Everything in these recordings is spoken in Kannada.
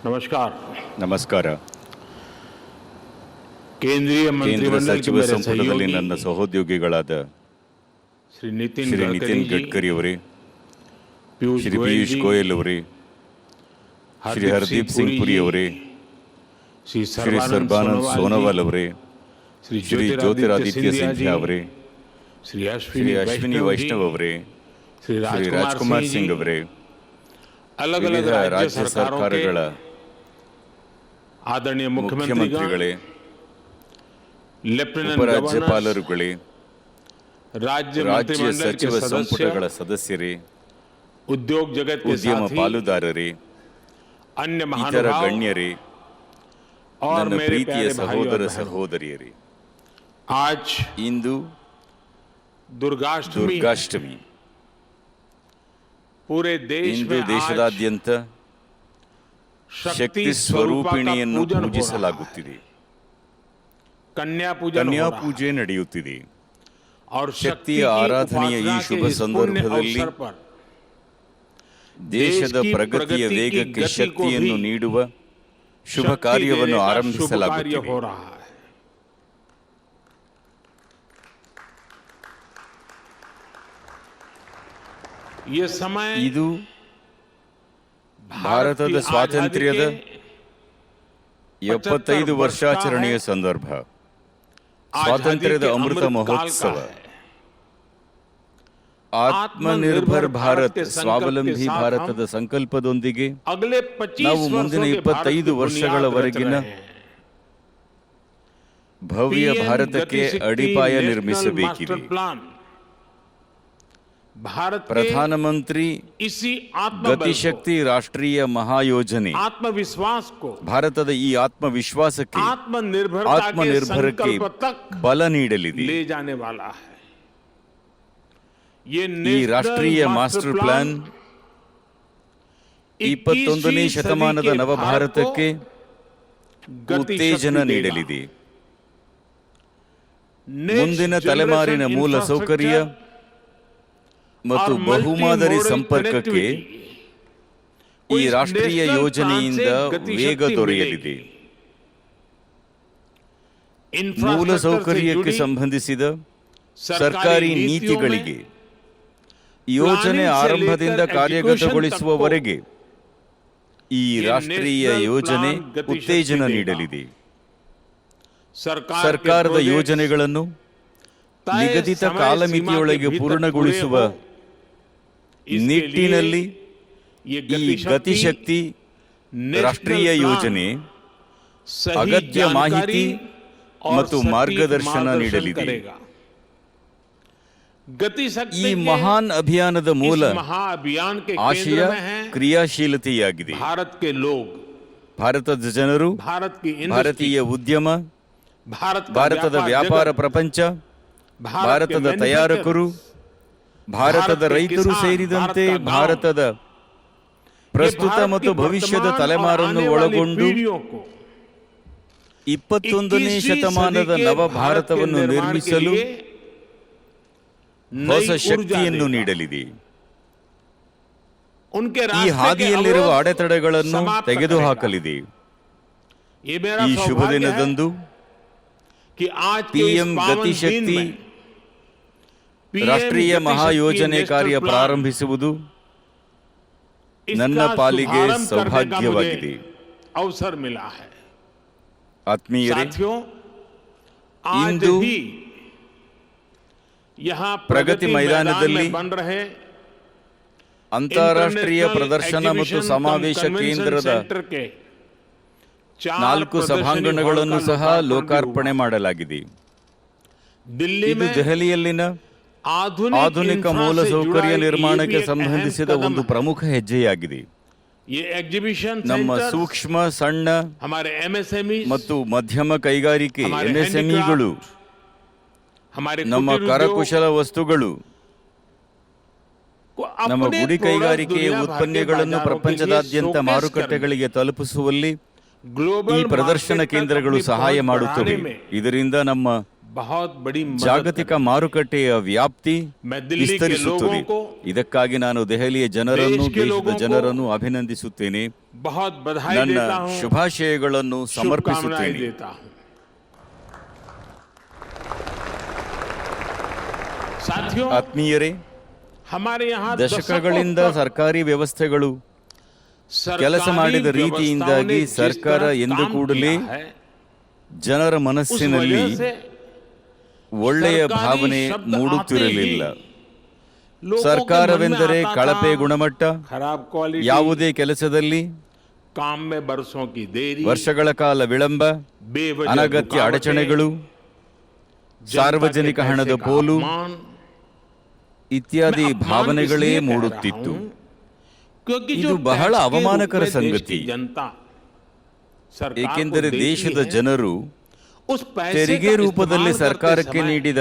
नमस्कार। ನಮಸ್ಕಾರ. केंद्रीय ಕೇಂದ್ರ मंत्रिमंडल के ಸಚಿವ मेरे ಸಂಪುಟದಲ್ಲಿ सहयोगी ನನ್ನ ಸಹೋದ್ಯೋಗಿಗಳಾದ श्री नितिन ಶ್ರೀ गडकरी ನಿತಿನ್ जी, ಗಡ್ಕರಿ ಅವರೇ, पीयूष ಶ್ರೀ गोयल ಪಿಯೂಷ್ जी, ಗೋಯಲ್ ಅವರೇ, ಶ್ರೀ ಹರ್ದೀಪ್ ಸಿಂಗ್ ಪುರಿ ಅವರೇ, श्री ಶ್ರೀ ಸರ್ಬಾನಂದ್ ಸೋನೋವಾಲ್ ಅವರೇ, श्री ಶ್ರೀ ಜ್ಯೋತಿರಾದಿತ್ಯ ಸಿಂಧ್ಯಾ जी, ಅವರೇ, श्री ಶ್ರೀ ಅಶ್ವಿನಿ ವೈಷ್ಣವ್ ಅವರೇ, श्री ಶ್ರೀ ರಾಜ್ಕುಮಾರ್ ಸಿಂಗ್ ಅವರೇ, अलग अलग ವಿವಿಧ राज्य ರಾಜ್ಯ सरकारों के ಸರ್ಕಾರಗಳ आदरणीय मुख्यमंत्री ಮುಖ್ಯಮಂತ್ರಿಗಳೇ, लेफ्टिनेंट गवर्नर, ಉಪರಾಜ್ಯಪಾಲರುಗಳೇ, राज्य ರಾಜ್ಯ मंत्रिमंडल के ಸಚಿವ ಸಂಪುಟಗಳ सदस्य, ಸದಸ್ಯರೇ, उद्योग जगत के ಉದ್ಯಮ साथी, ಪಾಲುದಾರರೇ, अन्य ಇತರ महानुभाव ಗಣ್ಯರೇ, और ನನ್ನ मेरे ಪ್ರೀತಿಯ प्यारे भाइयों और ಸಹೋದರ बहनों, ಸಹೋದರಿಯರೇ, आज ಇಂದು दुर्गाष्टमी ದುರ್ಗಾಷ್ಟಮಿ. पूरे देश ಇಂದು में आज ದೇಶದಾದ್ಯಂತ ಶಕ್ತಿ ಸ್ವರೂಪಿಣಿಯನ್ನು पूजन हो रहा है। ಪೂಜಿಸಲಾಗುತ್ತಿದೆ. कन्या पूजन ಕನ್ಯಾ हो रहा है। ಪೂಜೆ ನಡೆಯುತ್ತಿದೆ. और ಶಕ್ತಿಯ शक्ति की ಆರಾಧನೆಯ ಈ उपासना ಶುಭ के इस पुण्य ಸಂದರ್ಭದಲ್ಲಿ अवसर पर ದೇಶದ की ಪ್ರಗತಿಯ प्रगति की ವೇಗಕ್ಕೆ गति को ಶಕ್ತಿಯನ್ನು भी ನೀಡುವ ಶುಭ शक्ति ಕಾರ್ಯವನ್ನು देने का शुभ कार्य ಆರಂಭಿಸಲಾಗುತ್ತಿದೆ. हो रहा है। ये समय ಇದು भारत ಭಾರತದ की ಸ್ವಾತಂತ್ರ್ಯದ आजादी के 75 ವರ್ಷಾಚರಣೆಯ ಸಂದರ್ಭ, ಸ್ವಾತಂತ್ರ್ಯದ आजादी के ಅಮೃತ अमृत काल ಮಹೋತ್ಸವ, का है। ಆತ್ಮನಿರ್ಭರ್ ಭಾರತ್ के संकल्प ಸ್ವಾವಲಂಬಿ के साथ ಭಾರತದ ಸಂಕಲ್ಪದೊಂದಿಗೆ अगले 25 ನಾವು वर्षों ಮುಂದಿನ के भारत 25 की बुनियाद ವರ್ಷಗಳವರೆಗಿನ रच रहे हैं। ಭವ್ಯ PM ಭಾರತಕ್ಕೆ गतिशक्ति ಅಡಿಪಾಯ नेशनल ನಿರ್ಮಿಸಬೇಕಿದೆ. मास्टर प्लान भारत के ಪ್ರಧಾನಮಂತ್ರಿ इसी आत्मबल को, ಗತಿಶಕ್ತಿ ರಾಷ್ಟ್ರೀಯ ಮಹಾಯೋಜನೆ आत्मविश्वास को, ಭಾರತದ ಈ ಆತ್ಮವಿಶ್ವಾಸಕ್ಕೆ, आत्मनिर्भरता के ಆತ್ಮನಿರ್ಭರಕ್ಕೆ संकल्प तक ಬಲ ನೀಡಲಿದೆ. ले जाने वाला है। ये ಈ ರಾಷ್ಟ್ರೀಯ नेशनल ಮಾಸ್ಟರ್ ಪ್ಲಾನ್ 21ನೇ ಶತಮಾನದ ನವಭಾರತಕ್ಕೆ ಉತ್ತೇಜನ ನೀಡಲಿದೆ. ಮುಂದಿನ ತಲೆಮಾರಿನ ಮೂಲ ಸೌಕರ್ಯ ಮತ್ತು ಬಹುಮಾದರಿ ಸಂಪರ್ಕಕ್ಕೆ ಈ ರಾಷ್ಟ್ರೀಯ ಯೋಜನೆಯಿಂದ ವೇಗ ದೊರೆಯಲಿದೆ. ಮೂಲ ಸೌಕರ್ಯಕ್ಕೆ ಸಂಬಂಧಿಸಿದ ಸರ್ಕಾರಿ ನೀತಿಗಳಿಗೆ ಯೋಜನೆ ಆರಂಭದಿಂದ ಕಾರ್ಯಗತಗೊಳಿಸುವವರೆಗೆ ಈ ರಾಷ್ಟ್ರೀಯ ಯೋಜನೆ ಉತ್ತೇಜನ ನೀಡಲಿದೆ. ಸರ್ಕಾರದ ಯೋಜನೆಗಳನ್ನು ನಿಗದಿತ ಕಾಲಮಿತಿಯೊಳಗೆ ಪೂರ್ಣಗೊಳಿಸುವ ನಿಟ್ಟಿನಲ್ಲಿ ಈ ಗತಿಶಕ್ತಿ ರಾಷ್ಟ್ರೀಯ ಯೋಜನೆ ಅಗತ್ಯ ಮಾಹಿತಿ ಮತ್ತು ಮಾರ್ಗದರ್ಶನ ನೀಡಲಿದೆ. ಈ ಮಹಾನ್ ಅಭಿಯಾನದ ಮೂಲ ಆಶಯ ಕ್ರಿಯಾಶೀಲತೆಯಾಗಿದೆ. ಭಾರತದ ಜನರು, ಭಾರತೀಯ ಉದ್ಯಮ, ಭಾರತದ ವ್ಯಾಪಾರ ಪ್ರಪಂಚ, ಭಾರತದ ತಯಾರಕರು, ಭಾರತದ ರೈತರು ಸೇರಿದಂತೆ ಭಾರತದ ಪ್ರಸ್ತುತ ಮತ್ತು ಭವಿಷ್ಯದ ತಲೆಮಾರನ್ನು ಒಳಗೊಂಡು 21ನೇ ಶತಮಾನದ ನವ ಭಾರತವನ್ನು ನಿರ್ಮಿಸಲು ಹೊಸ ಶಕ್ತಿಯನ್ನು ನೀಡಲಿದೆ. ಈ ಹಾದಿಯಲ್ಲಿರುವ ಅಡೆತಡೆಗಳನ್ನು ತೆಗೆದುಹಾಕಲಿದೆ. ಈ ಶುಭ ದಿನದಂದು ಪಿಎಂ ಗತಿಶಕ್ತಿ ರಾಷ್ಟ್ರೀಯ ಮಹಾಯೋಜನೆ ಕಾರ್ಯ ಪ್ರಾರಂಭಿಸುವುದು ನನ್ನ ಪಾಲಿಗೆ ಸೌಭಾಗ್ಯವಾಗಿದೆ. ಆತ್ಮೀಯರೇ, ಇಂದು ಪ್ರಗತಿ ಮೈದಾನದಲ್ಲಿ ಅಂತಾರಾಷ್ಟ್ರೀಯ ಪ್ರದರ್ಶನ ಮತ್ತು ಸಮಾವೇಶ ಕೇಂದ್ರದ 4 ಸಭಾಂಗಣಗಳನ್ನು ಸಹ ಲೋಕಾರ್ಪಣೆ ಮಾಡಲಾಗಿದೆ. ಇದು ದೆಹಲಿಯಲ್ಲಿನ ಆಧುನಿಕ ಮೂಲಸೌಕರ್ಯ ನಿರ್ಮಾಣಕ್ಕೆ ಸಂಬಂಧಿಸಿದ ಒಂದು ಪ್ರಮುಖ ಹೆಜ್ಜೆಯಾಗಿದೆ. ನಮ್ಮ ಸೂಕ್ಷ್ಮ, ಸಣ್ಣ ಮತ್ತು ಮಧ್ಯಮ ಕೈಗಾರಿಕೆ ಎಂಎಸ್ಎಂಇಗಳು, ನಮ್ಮ ಕರಕುಶಲ ವಸ್ತುಗಳು, ನಮ್ಮ ಗುಡಿ ಕೈಗಾರಿಕೆಯ ಉತ್ಪನ್ನಗಳನ್ನು ಪ್ರಪಂಚದಾದ್ಯಂತ ಮಾರುಕಟ್ಟೆಗಳಿಗೆ ತಲುಪಿಸುವಲ್ಲಿ ಈ ಪ್ರದರ್ಶನ ಕೇಂದ್ರಗಳು ಸಹಾಯ ಮಾಡುತ್ತವೆ. ಇದರಿಂದ ನಮ್ಮ बहुत बड़ी मदद ಜಾಗತಿಕ ಮಾರುಕಟ್ಟೆಯ ವ್ಯಾಪ್ತಿ मैं दिल्ली के ವಿಸ್ತರಿಸುತ್ತದೆ. लोगों को, ಇದಕ್ಕಾಗಿ ನಾನು ದೆಹಲಿಯ ಜನರನ್ನು, देश के ದೇಶದ लोगों को ಜನರನ್ನು ಅಭಿನಂದಿಸುತ್ತೇನೆ. बहुत बधाई ನನ್ನ देता हूं, ಶುಭಾಶಯಗಳನ್ನು शुभकामनाएं ಸಮರ್ಪಿಸುತ್ತೇನೆ. देता हूं. साथियों, ಆತ್ಮೀಯರೇ, हमारे यहाँ ದಶಕಗಳಿಂದ ಸರ್ಕಾರಿ ವ್ಯವಸ್ಥೆಗಳು ಕೆಲಸ ಮಾಡಿದ ರೀತಿಯಿಂದಾಗಿ ಸರ್ಕಾರ ಎಂದು ಕೂಡಲೇ ಜನರ ಮನಸ್ಸಿನಲ್ಲಿ ಒಳ್ಳೆಯ ಭಾವನೆ ಮೂಡುತ್ತಿರಲಿಲ್ಲ. ಸರ್ಕಾರವೆಂದರೆ ಕಳಪೆ ಗುಣಮಟ್ಟ, ಯಾವುದೇ ಕೆಲಸದಲ್ಲಿ ವರ್ಷಗಳ ಕಾಲ ವಿಳಂಬ, ಅನಗತ್ಯ ಅಡಚಣೆಗಳು, ಸಾರ್ವಜನಿಕ ಹಣದ ಪೋಲು ಇತ್ಯಾದಿ ಭಾವನೆಗಳೇ ಮೂಡುತ್ತಿತ್ತು. ಇದು ಬಹಳ ಅವಮಾನಕರ ಸಂಗತಿ. ಏಕೆಂದರೆ ದೇಶದ ಜನರು ತೆರಿಗೆ ರೂಪದಲ್ಲಿ ಸರ್ಕಾರಕ್ಕೆ ನೀಡಿದ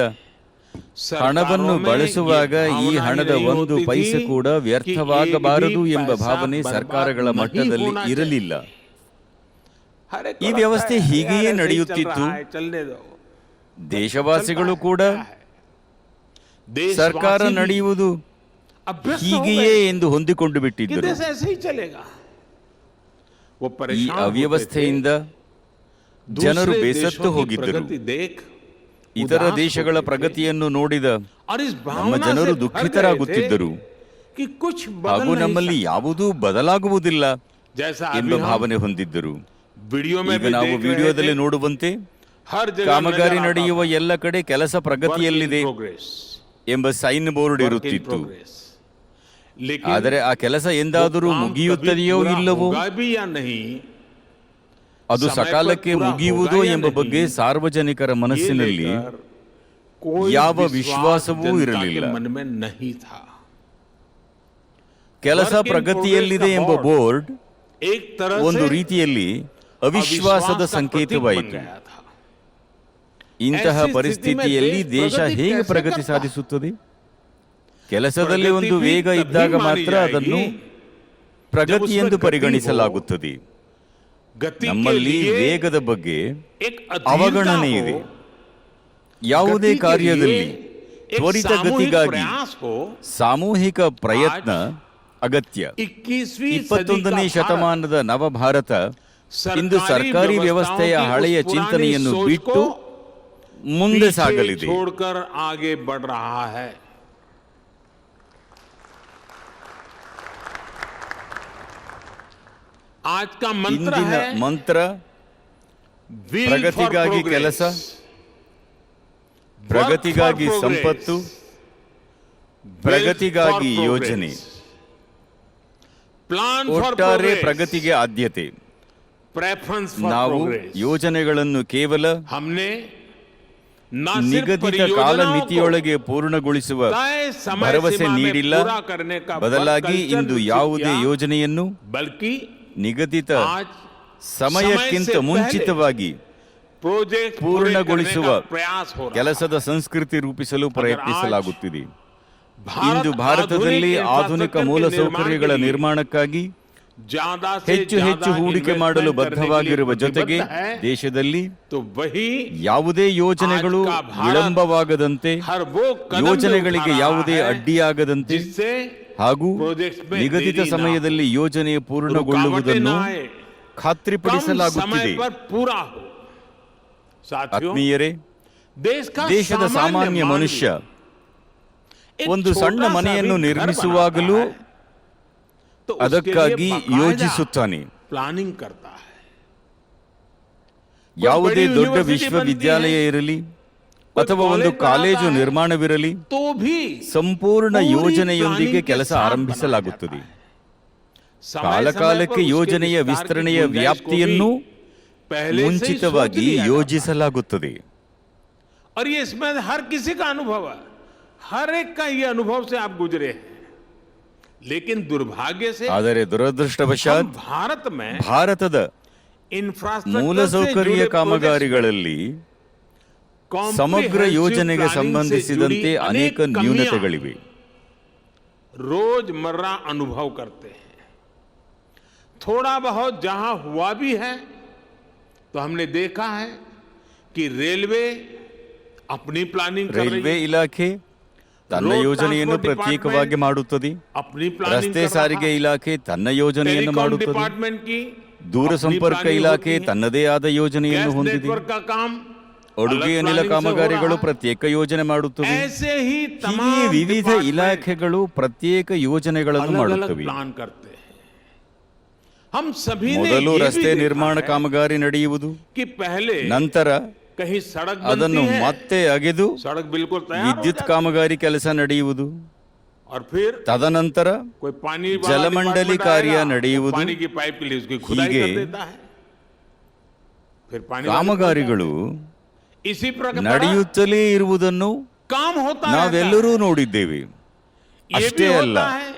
ಹಣವನ್ನು ಬಳಸುವಾಗ ಈ ಹಣದ ಒಂದು ಪೈಸೆ ಕೂಡ ವ್ಯರ್ಥವಾಗಬಾರದು ಎಂಬ ಭಾವನೆ ಸರ್ಕಾರಗಳ ಮಟ್ಟದಲ್ಲಿ ಇರಲಿಲ್ಲ. ಈ ವ್ಯವಸ್ಥೆ ಹೀಗೆಯೇ ನಡೆಯುತ್ತಿತ್ತು. ದೇಶವಾಸಿಗಳು ಕೂಡ ಸರ್ಕಾರ ನಡೆಯುವುದು ಹೀಗೆಯೇ ಎಂದು ಹೊಂದಿಕೊಂಡು ಬಿಟ್ಟಿದ್ದರು. ಈ ಅವ್ಯವಸ್ಥೆಯಿಂದ ಜನರು ಬೇಸತ್ತು ಹೋಗಿದ್ದರು. ಇತರ ದೇಶಗಳ ಪ್ರಗತಿಯನ್ನು ನೋಡಿದ ನಮ್ಮ ಜನರು ದುಃಖಿತರಾಗುತ್ತಿದ್ದರು ಹಾಗೂ ನಮ್ಮಲ್ಲಿ ಯಾವುದೂ ಬದಲಾಗುವುದಿಲ್ಲ ಎಂಬ ಭಾವನೆ ಹೊಂದಿದ್ದರು. ಈಗ ನಾವು ವಿಡಿಯೋದಲ್ಲಿ ನೋಡುವಂತೆ ಕಾಮಗಾರಿ ನಡೆಯುವ ಎಲ್ಲ ಕಡೆ ಕೆಲಸ ಪ್ರಗತಿಯಲ್ಲಿದೆ ಎಂಬ ಸೈನ್ ಬೋರ್ಡ್ ಇರುತ್ತಿತ್ತು. ಆದರೆ ಆ ಕೆಲಸ ಎಂದಾದರೂ ಮುಗಿಯುತ್ತದೆಯೋ ಇಲ್ಲವೋ, ಅದು ಸಕಾಲಕ್ಕೆ ಮುಗಿಯುವುದೋ ಎಂಬ ಬಗ್ಗೆ ಸಾರ್ವಜನಿಕರ ಮನಸ್ಸಿನಲ್ಲಿ ಯಾವ ವಿಶ್ವಾಸವೂ ಇರಲಿಲ್ಲ. ಕೆಲಸ ಪ್ರಗತಿಯಲ್ಲಿದೆ ಎಂಬ ಬೋರ್ಡ್ ಒಂದು ರೀತಿಯಲ್ಲಿ ಅವಿಶ್ವಾಸದ ಸಂಕೇತವಾಯಿತು. ಇಂತಹ ಪರಿಸ್ಥಿತಿಯಲ್ಲಿ ದೇಶ ಹೇಗೆ ಪ್ರಗತಿ ಸಾಧಿಸುತ್ತದೆ? ಕೆಲಸದಲ್ಲಿ ಒಂದು ವೇಗ ಇದ್ದಾಗ ಮಾತ್ರ ಅದನ್ನು ಪ್ರಗತಿ ಎಂದು ಪರಿಗಣಿಸಲಾಗುತ್ತದೆ. ನಮ್ಮಲ್ಲಿ ವೇಗದ ಬಗ್ಗೆ ಅವಗಣನೆ ಇದೆ. ಯಾವುದೇ ಕಾರ್ಯದಲ್ಲಿ ತ್ವರಿತ ಗತಿಗಾಗಿ ಸಾಮೂಹಿಕ ಪ್ರಯತ್ನ ಅಗತ್ಯ. 21ನೇ ಶತಮಾನದ ನವಭಾರತ ಇಂದು ಸರ್ಕಾರಿ ವ್ಯವಸ್ಥೆಯ ಹಳೆಯ ಚಿಂತನೆಯನ್ನು ಬಿಟ್ಟು ಮುಂದೆ ಸಾಗಲಿದೆ. ಇಂದಿನ ಮಂತ್ರ ಪ್ರಗತಿಗಾಗಿ ಕೆಲಸ, ಪ್ರಗತಿಗಾಗಿ ಸಂಪತ್ತು, ಪ್ರಗತಿಗಾಗಿ ಯೋಜನೆ. ಒಟ್ಟಾರೆ ಪ್ರಗತಿಗೆ ಆದ್ಯತೆ. ನಾವು ಯೋಜನೆಗಳನ್ನು ಕೇವಲ ನಿಗದಿತ ಕಾಲಮಿತಿಯೊಳಗೆ ಪೂರ್ಣಗೊಳಿಸುವ ಭರವಸೆ ನೀಡಿಲ್ಲ. ಬದಲಾಗಿ ಇಂದು ಯಾವುದೇ ಯೋಜನೆಯನ್ನು ನಿಗದಿತ ಸಮಯಕ್ಕಿಂತ ಮುಂಚಿತವಾಗಿ ಪೂರ್ಣಗೊಳಿಸುವ ಕೆಲಸದ ಸಂಸ್ಕೃತಿ ರೂಪಿಸಲು ಪ್ರಯತ್ನಿಸಲಾಗುತ್ತಿದೆ. ಇಂದು ಭಾರತದಲ್ಲಿ ಆಧುನಿಕ ಮೂಲಸೌಕರ್ಯಗಳ ನಿರ್ಮಾಣಕ್ಕಾಗಿ ಹೆಚ್ಚು ಹೆಚ್ಚು ಹೂಡಿಕೆ ಮಾಡಲು ಬದ್ಧವಾಗಿರುವ ಜೊತೆಗೆ ದೇಶದಲ್ಲಿ ಯಾವುದೇ ಯೋಜನೆಗಳು ವಿಳಂಬವಾಗದಂತೆ, ಯೋಜನೆಗಳಿಗೆ ಯಾವುದೇ ಅಡ್ಡಿಯಾಗದಂತೆ ಹಾಗೂ ನಿಗದಿತ ಸಮಯದಲ್ಲಿ ಯೋಜನೆ ಪೂರ್ಣಗೊಳ್ಳುವುದನ್ನು ಖಾತ್ರಿಪಡಿಸಲಾಗುತ್ತಿದೆ. ಆತ್ಮೀಯರೇ, ದೇಶದ ಸಾಮಾನ್ಯ ಮನುಷ್ಯ ಒಂದು ಸಣ್ಣ ಮನೆಯನ್ನು ನಿರ್ಮಿಸುವಾಗಲೂ ಅದಕ್ಕಾಗಿ ಯೋಜಿಸುತ್ತಾನೆ. ಯಾವುದೇ ದೊಡ್ಡ ವಿಶ್ವವಿದ್ಯಾಲಯ ಇರಲಿ ಅಥವಾ ಒಂದು ಕಾಲೇಜು ನಿರ್ಮಾಣವಿರಲಿ, ಸಂಪೂರ್ಣ ಯೋಜನೆಯೊಂದಿಗೆ ಕೆಲಸ ಆರಂಭಿಸಲಾಗುತ್ತದೆ. ಕಾಲಕಾಲಕ್ಕೆ ಯೋಜನೆಯ ವಿಸ್ತರಣೆಯ ವ್ಯಾಪ್ತಿಯನ್ನು ಮುಂಚಿತವಾಗಿ ಯೋಜಿಸಲಾಗುತ್ತದೆ. ಆದರೆ ದುರದೃಷ್ಟವಶಾತ್ ಭಾರತದ ಮೂಲಸೌಕರ್ಯ ಕಾಮಗಾರಿಗಳಲ್ಲಿ ಸಮಗ್ರ ಯೋಜನೆಗೆ ಸಂಬಂಧಿಸಿದಂತೆ ಅನೇಕ ನ್ಯೂನತೆಗಳಿವೆ. रोजमर्रा अनुभव करते हैं. थोड़ा बहुत जहां हुआ भी है तो हमने देखा है कि रेलवे अपनी प्लानिंग कर ರೈಲ್ವೆ रही है, ಇಲಾಖೆ ತನ್ನ ರೋಡ್ ಯೋಜನೆಯನ್ನು ಟ್ರಾನ್ಸ್ಪೋರ್ಟ್ ಪ್ರತ್ಯೇಕವಾಗಿ ಮಾಡುತ್ತದೆ, अपनी प्लानिंग ರಸ್ತೆ कर रहा ಸಾರಿಗೆ है, ಇಲಾಖೆ ತನ್ನ ಯೋಜನೆಯನ್ನು टेलीकॉम ಮಾಡುತ್ತದೆ, डिपार्टमेंट की ದೂರಸಂಪರ್ಕ अपनी ಇಲಾಖೆ प्लानिंग होती है, ತನ್ನದೇ ಆದ ಯೋಜನೆಯನ್ನು गैस ಹೊಂದಿದೆ, नेटवर्क का काम ಅಡುಗೆ अलग ಅನಿಲ प्लानिंग से हो ಕಾಮಗಾರಿಗಳು रहा है। ಪ್ರತ್ಯೇಕ ಯೋಜನೆ ಮಾಡುತ್ತವೆ. ऐसे ही ಹೀಗೆ तमाम ವಿವಿಧ डिपार्टमेंट ಇಲಾಖೆಗಳು ಪ್ರತ್ಯೇಕ ಯೋಜನೆಗಳನ್ನು अलग अलग ಮಾಡುತ್ತವೆ. प्लान करते हैं. हम सभी ने ಮೊದಲು ये भी ರಸ್ತೆ देखा ನಿರ್ಮಾಣ है ಕಾಮಗಾರಿ ನಡೆಯುವುದು, कि पहले ನಂತರ कहीं सड़क ಅದನ್ನು बनती है, ಮತ್ತೆ ಅಗೆದು सड़क बिल्कुल तैयार हो ವಿದ್ಯುತ್ जाती ಕಾಮಗಾರಿ ಕೆಲಸ ನಡೆಯುವುದು, है। और फिर ತದನಂತರ कोई पानी वाला जलमंडली डिपार्टमेंट कार्य आएगा, ನಡೆಯುವುದು. पानी की पाइप के लिए उसकी खुदाई ಹೀಗೆ कर देता है, फिर पानी वाले ಕಾಮಗಾರಿಗಳು पहुंच जाते हैं। इसी प्रकार ನಡೆಯುತ್ತಲೇ ಇರುವುದನ್ನು काम होता ನಾವೆಲ್ಲರೂ रहता है। ನೋಡಿದ್ದೇವೆ. ये भी ಅಷ್ಟೇ ಅಲ್ಲ, होता है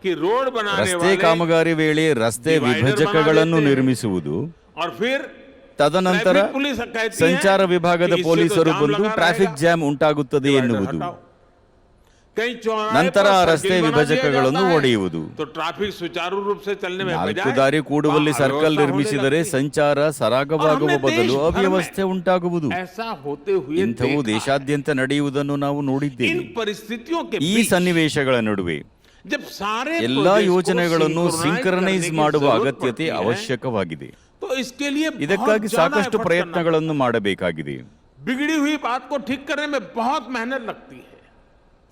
कि रोड बनाने ರಸ್ತೆ वाले ಕಾಮಗಾರಿ ವೇಳೆ ರಸ್ತೆ divider ವಿಭಜಕಗಳನ್ನು ಬना ದೇತೆ हैं। ನಿರ್ಮಿಸುವುದು, और फिर ತದನಂತರ ट्रैफिक पुलिस कहती है ಸಂಚಾರ ವಿಭಾಗದ कि इससे तो ಪೊಲೀಸರು जाम ಬಂದು लगा ಟ್ರಾಫಿಕ್ रहेगा, ಜಾಮ್ ಉಂಟಾಗುತ್ತದೆ divider ಎನ್ನುವುದು, हटाओ। कहीं चौराहे ನಂತರ पर ಆ सर्किल ರಸ್ತೆ बना दिया ವಿಭಜಕಗಳನ್ನು जाता है, ಒಡೆಯುವುದು. तो ट्रैफिक सुचारू रूप से चलने में ನಾಲ್ಕು बजाय ದಾರಿ ಕೂಡುವಲ್ಲಿ वहाँ ಸರ್ಕಲ್ अव्यवस्था ನಿರ್ಮಿಸಿದರೆ होने लगती है। ಸಂಚಾರ ಸರಾಗವಾಗುವ और हमने ಬದಲು देश भर में ಅವ್ಯವಸ್ಥೆ ಉಂಟಾಗುವುದು. ऐसा होते हुए ಇಂಥವು देखा है। ದೇಶಾದ್ಯಂತ ನಡೆಯುವುದನ್ನು ನಾವು ನೋಡಿದ್ದೇವೆ. इन परिस्थितियों के ಈ बीच ಸನ್ನಿವೇಶಗಳ ನಡುವೆ जब सारे ಎಲ್ಲಾ प्रोजेक्ट्स को ಯೋಜನೆಗಳನ್ನು synchronize ಸಿಂಕ್ರನೈಸ್ करने की ಮಾಡುವ जरूरत ಅಗತ್ಯತೆ पड़ती है, ಅವಶ್ಯಕವಾಗಿದೆ. तो इसके लिए ಇದಕ್ಕಾಗಿ बहुत ज्यादा ಸಾಕಷ್ಟು effort ಪ್ರಯತ್ನಗಳನ್ನು ಮಾಡಬೇಕಾಗಿದೆ. करना पड़ता है। बिगड़ी हुई बात को ठीक करने में बहुत मेहनत लगती है।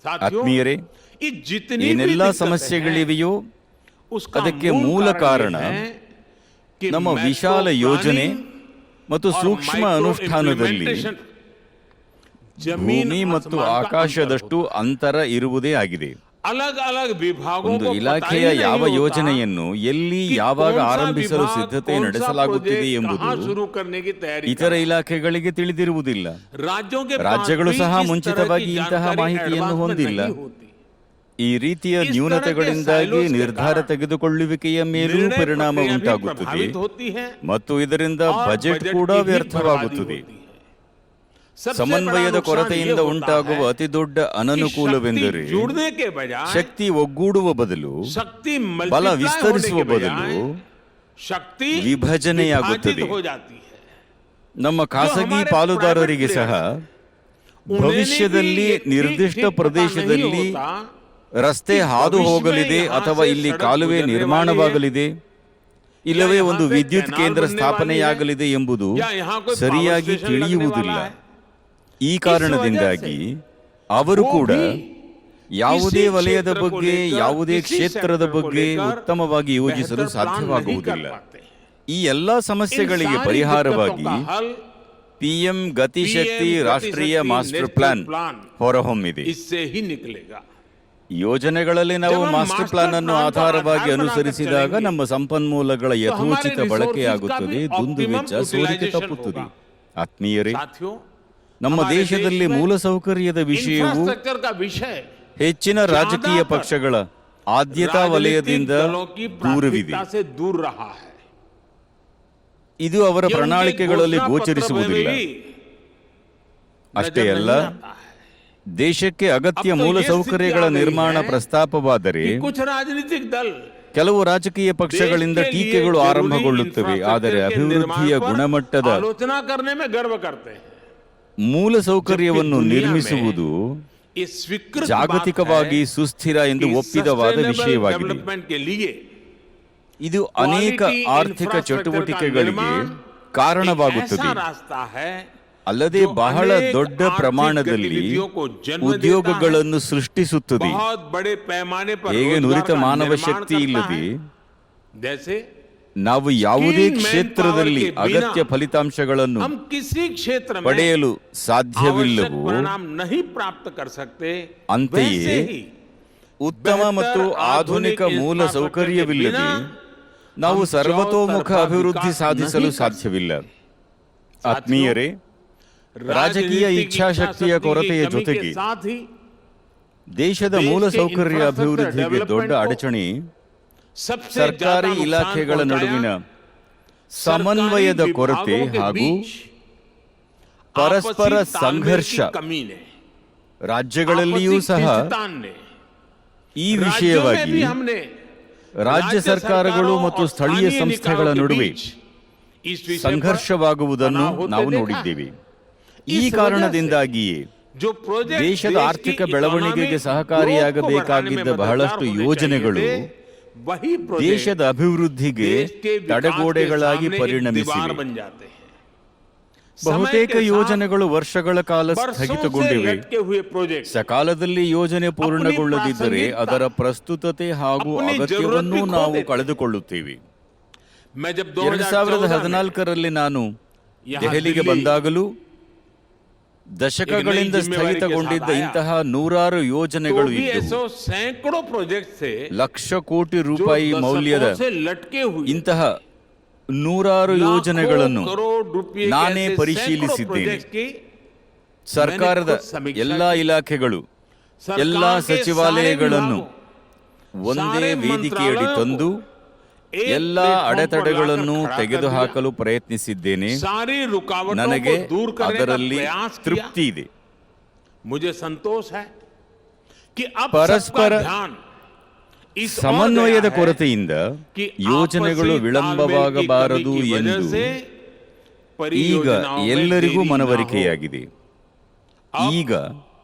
साथियों, ಆತ್ಮೀಯರೇ, ये जितनी भी ಏನೆಲ್ಲ दिक्कतें हैं, ಸಮಸ್ಯೆಗಳಿವೆಯೋ उसका ಅದಕ್ಕೆ मूल ಮೂಲ कारण ಕಾರಣ ये है कि ನಮ್ಮ macro ವಿಶಾಲ ಯೋಜನೆ planning ಮತ್ತು और ಸೂಕ್ಷ್ಮ micro ಅನುಷ್ಠಾನದಲ್ಲಿ implementation, जमीन ಭೂಮಿ ಮತ್ತು आसमान का ಆಕಾಶದಷ್ಟು अंतर होता ಅಂತರ ಇರುವುದೇ ಆಗಿದೆ. है। अलग-अलग विभागों ಒಂದು को पता ಇಲಾಖೆಯ ही नहीं ಯಾವ होता ಯೋಜನೆಯನ್ನು ಎಲ್ಲಿ कि ಯಾವಾಗ कौन सा ಆರಂಭಿಸಲು विभाग, ಸಿದ್ಧತೆ कौन सा ನಡೆಸಲಾಗುತ್ತಿದೆ प्रोजेक्ट ಎಂಬುದು कहाँ शुरू करने की तैयारी ಇತರ कर रहा है। ಇಲಾಖೆಗಳಿಗೆ ತಿಳಿದಿರುವುದಿಲ್ಲ. राज्यों के पास ರಾಜ್ಯಗಳು भी ಸಹ इस तरह ಮುಂಚಿತವಾಗಿ की ಇಂತಹ जानकारी ಮಾಹಿತಿಯನ್ನು advance में ಹೊಂದಿಲ್ಲ. नहीं होती। ಈ ರೀತಿಯ इस तरह के ನ್ಯೂನತೆಗಳಿಂದಾಗಿ silos के ನಿರ್ಧಾರ कारण ತೆಗೆದುಕೊಳ್ಳುವಿಕೆಯ ಮೇಲೂ निर्णय ಪರಿಣಾಮ प्रक्रिया भी ಉಂಟಾಗುತ್ತದೆ प्रभावित होती है ಮತ್ತು ಇದರಿಂದ और ಬಜೆಟ್ बजट ಕೂಡ की भी ವ್ಯರ್ಥವಾಗುತ್ತದೆ. बर्बादी होती है। सबसे ಸಮನ್ವಯದ बड़ा नुकसान ಕೊರತೆಯಿಂದ ये होता ಉಂಟಾಗುವ है ಅತಿ ದೊಡ್ಡ कि ಅನನುಕೂಲವೆಂದರೆ शक्ति जुड़ने के बजाय ಶಕ್ತಿ ಒಗ್ಗೂಡುವ ಬದಲು शक्ति ಬಲ multiply ವಿಸ್ತರಿಸುವ होने के ಬದಲು बजाय शक्ति ವಿಭಜನೆಯಾಗುತ್ತದೆ. विभाजित हो जाती है। ನಮ್ಮ ಖಾಸಗಿ हमारे ಪಾಲುದಾರರಿಗೆ private ಸಹ उन्हें ಭವಿಷ್ಯದಲ್ಲಿ भी ये ನಿರ್ದಿಷ್ಟ ठीक पता ಪ್ರದೇಶದಲ್ಲಿ नहीं होता ರಸ್ತೆ कि ಹಾದು भविष्य में ಹೋಗಲಿದೆ यहाँ ಅಥವಾ से ಇಲ್ಲಿ सड़क ಕಾಲುವೆ गुजरने ನಿರ್ಮಾಣವಾಗಲಿದೆ, ಇಲ್ಲವೇ या ಒಂದು यहाँ से ವಿದ್ಯುತ್ canal ಕೇಂದ್ರ बनने ಸ್ಥಾಪನೆಯಾಗಲಿದೆ वाली है, ಎಂಬುದು या यहाँ कोई power ಸರಿಯಾಗಿ station लगने ತಿಳಿಯುವುದಿಲ್ಲ. वाला है। ಈ ಕಾರಣದಿಂದಾಗಿ ಅವರು वो ಕೂಡ भी ಯಾವುದೇ किसी ವಲಯದ क्षेत्र को ಬಗ್ಗೆ लेकर, ಯಾವುದೇ किसी ಕ್ಷೇತ್ರದ sector को ಬಗ್ಗೆ लेकर ಉತ್ತಮವಾಗಿ ಯೋಜಿಸಲು बेहतर प्लान नहीं कर ಸಾಧ್ಯವಾಗುವುದಿಲ್ಲ. पाते। ಈ ಎಲ್ಲಾ इन ಸಮಸ್ಯೆಗಳಿಗೆ सारी ಪರಿಹಾರವಾಗಿ दिक्कतों का हल ಪಿಎಂ ಗತಿಶಕ್ತಿ PM ರಾಷ್ಟ್ರೀಯ Gati Shakti master national plan plan ಹೊರಹೊಮ್ಮಿದೆ. इससे ही निकलेगा। ಯೋಜನೆಗಳಲ್ಲಿ ನಾವು जब हम ಮಾಸ್ಟರ್ मास्टर ಪ್ಲಾನ್ ಅನ್ನು प्लान को ಆಧಾರವಾಗಿ आधार बनाकर ಅನುಸರಿಸಿದಾಗ चलेंगे, ನಮ್ಮ ಸಂಪನ್ಮೂಲಗಳ तो हमारे ಯಥೋಚಿತ resources ಬಳಕೆಯಾಗುತ್ತದೆ, का भी ದುಂದುವೆಚ್ಚ optimum ಸೋರಿಕೆ utilization ತಪ್ಪುತ್ತದೆ. होगा। ಆತ್ಮೀಯರೇ, साथियों, ನಮ್ಮ हमारे ದೇಶದಲ್ಲಿ देश में ಮೂಲಸೌಕರ್ಯದ ವಿಷಯವು इंफ्रास्ट्रक्चर का विषय ಹೆಚ್ಚಿನ ರಾಜಕೀಯ ಪಕ್ಷಗಳ ಆದ್ಯತಾ ವಲಯದಿಂದ राजनीतिक दलों की ದೂರವಿದೆ. प्राथमिकता से दूर रहा है। ಇದು ಅವರ ये उनके ಪ್ರಣಾಳಿಕೆಗಳಲ್ಲಿ घोषणा पत्र ಗೋಚರಿಸುವುದಿಲ್ಲ. में भी ಅಷ್ಟೇ नजर ಅಲ್ಲ, नहीं आता है। ದೇಶಕ್ಕೆ ಅಗತ್ಯ अब तो ये ಮೂಲಸೌಕರ್ಯಗಳ स्थिति आ गई ನಿರ್ಮಾಣ है ಪ್ರಸ್ತಾಪವಾದರೆ कि कुछ राजनीतिक दल ಕೆಲವು ರಾಜಕೀಯ ಪಕ್ಷಗಳಿಂದ देश के लिए ಟೀಕೆಗಳು जरूरी ಆರಂಭಗೊಳ್ಳುತ್ತವೆ. ಆದರೆ इंफ्रास्ट्रक्चर के ಅಭಿವೃದ್ಧಿಯ निर्माण पर ಗುಣಮಟ್ಟದ आलोचना करने में गर्व करते हैं। ಮೂಲಸೌಕರ್ಯವನ್ನು जबकि दुनिया ನಿರ್ಮಿಸುವುದು ये स्वीकृत ಜಾಗತಿಕವಾಗಿ बात है ಸುಸ್ಥಿರ ಎಂದು कि ಒಪ್ಪಿದವಾದ sustainable ವಿಷಯವಾಗಿದೆ. development के लिए ಇದು ಅನೇಕ quality ಆರ್ಥಿಕ infrastructure का ಚಟುವಟಿಕೆಗಳಿಗೆ निर्माण ಕಾರಣವಾಗುತ್ತದೆ. एक ऐसा रास्ता है ಅಲ್ಲದೆ जो ಬಹಳ अनेक ದೊಡ್ಡ आर्थिक ಪ್ರಮಾಣದಲ್ಲಿ गतिविधियों को जन्म देता है, ಉದ್ಯೋಗಗಳನ್ನು ಸೃಷ್ಟಿಸುತ್ತದೆ. बहुत बड़े पैमाने पर ಹೇಗೆ रोजगार ನುರಿತ का ಮಾನವ निर्माण ಶಕ್ತಿ करता ಇಲ್ಲದೆ है। जैसे ನಾವು ಯಾವುದೇ skilled ಕ್ಷೇತ್ರದಲ್ಲಿ manpower के ಅಗತ್ಯ बिना ಫಲಿತಾಂಶಗಳನ್ನು हम किसी क्षेत्र में ಪಡೆಯಲು आवश्यक ಸಾಧ್ಯವಿಲ್ಲವೋ परिणाम नहीं प्राप्त कर सकते। ಅಂತೆಯೇ वैसे ही ಉತ್ತಮ ಮತ್ತು ಆಧುನಿಕ ಮೂಲ ಸೌಕರ್ಯವಿಲ್ಲದೆ ನಾವು ಸರ್ವತೋಮುಖ ಅಭಿವೃದ್ಧಿ ಸಾಧಿಸಲು ಸಾಧ್ಯವಿಲ್ಲ. ಆತ್ಮೀಯರೇ, ರಾಜಕೀಯ ಇಚ್ಛಾಶಕ್ತಿಯ ಕೊರತೆಯ ಜೊತೆಗೆ ದೇಶದ ಮೂಲ ಸೌಕರ್ಯ ಅಭಿವೃದ್ಧಿಗೆ ದೊಡ್ಡ ಅಡಚಣೆ ಸರ್ಕಾರಿ ಇಲಾಖೆಗಳ ನಡುವಿನ ಸಮನ್ವಯದ ಕೊರತೆ ಹಾಗೂ ಪರಸ್ಪರ ಸಂಘರ್ಷ ರಾಜ್ಯಗಳಲ್ಲಿಯೂ ಸಹ ಈ ವಿಷಯವಾಗಿ ರಾಜ್ಯ ಸರ್ಕಾರಗಳು ಮತ್ತು ಸ್ಥಳೀಯ ಸಂಸ್ಥೆಗಳ ನಡುವೆ ಸಂಘರ್ಷವಾಗುವುದನ್ನು ನಾವು ನೋಡಿದ್ದೇವೆ. ಈ ಕಾರಣದಿಂದಾಗಿಯೇ जो प्रोजेक्ट ದೇಶದ ಆರ್ಥಿಕ ಬೆಳವಣಿಗೆಗೆ ಸಹಕಾರಿಯಾಗಬೇಕಾಗಿದ್ದ ಬಹಳಷ್ಟು ಯೋಜನೆಗಳು ದೇಶದ ಅಭಿವೃದ್ಧಿಗೆ ತಡೆಗೋಡೆಗಳಾಗಿ ಪರಿಣಮಿಸಿವೆ. ಬಹುತೇಕ ಯೋಜನೆಗಳು ವರ್ಷಗಳ ಕಾಲ ಸ್ಥಗಿತಗೊಂಡಿವೆ. ಸಕಾಲದಲ್ಲಿ ಯೋಜನೆ ಪೂರ್ಣಗೊಳ್ಳದಿದ್ದರೆ ಅದರ ಪ್ರಸ್ತುತತೆ ಹಾಗೂ ಅಗತ್ಯವನ್ನೂ ನಾವು ಕಳೆದುಕೊಳ್ಳುತ್ತೇವೆ. 2014ರಲ್ಲಿ ನಾನು ದೆಹಲಿಗೆ ಬಂದಾಗಲೂ ದಶಕಗಳಿಂದ ಸ್ಥಗಿತಗೊಂಡಿದ್ದ ಇಂತಹ ನೂರಾರು ಯೋಜನೆಗಳು ಇದ್ದವು. ಲಕ್ಷ ಕೋಟಿ ರೂಪಾಯಿ ಮೌಲ್ಯದ ಇಂತಹ ನೂರಾರು ಯೋಜನೆಗಳನ್ನು ನಾನೇ ಪರಿಶೀಲಿಸಿದ್ದೇನೆ. ಸರ್ಕಾರದ ಎಲ್ಲಾ ಇಲಾಖೆಗಳು, ಎಲ್ಲಾ ಸಚಿವಾಲಯಗಳನ್ನು ಒಂದೇ ವೇದಿಕೆಯಡಿ ತಂದು ಎಲ್ಲ ಅಡೆತಡೆಗಳನ್ನು ತೆಗೆದುಹಾಕಲು ಪ್ರಯತ್ನಿಸಿದ್ದೇನೆ. ನನಗೆ ಅದರಲ್ಲಿ ತೃಪ್ತಿ ಇದೆ. ಪರಸ್ಪರ ಸಮನ್ವಯದ ಕೊರತೆಯಿಂದ ಯೋಜನೆಗಳು ವಿಳಂಬವಾಗಬಾರದು ಎಂದು ಈಗ ಎಲ್ಲರಿಗೂ ಮನವರಿಕೆಯಾಗಿದೆ. ಈಗ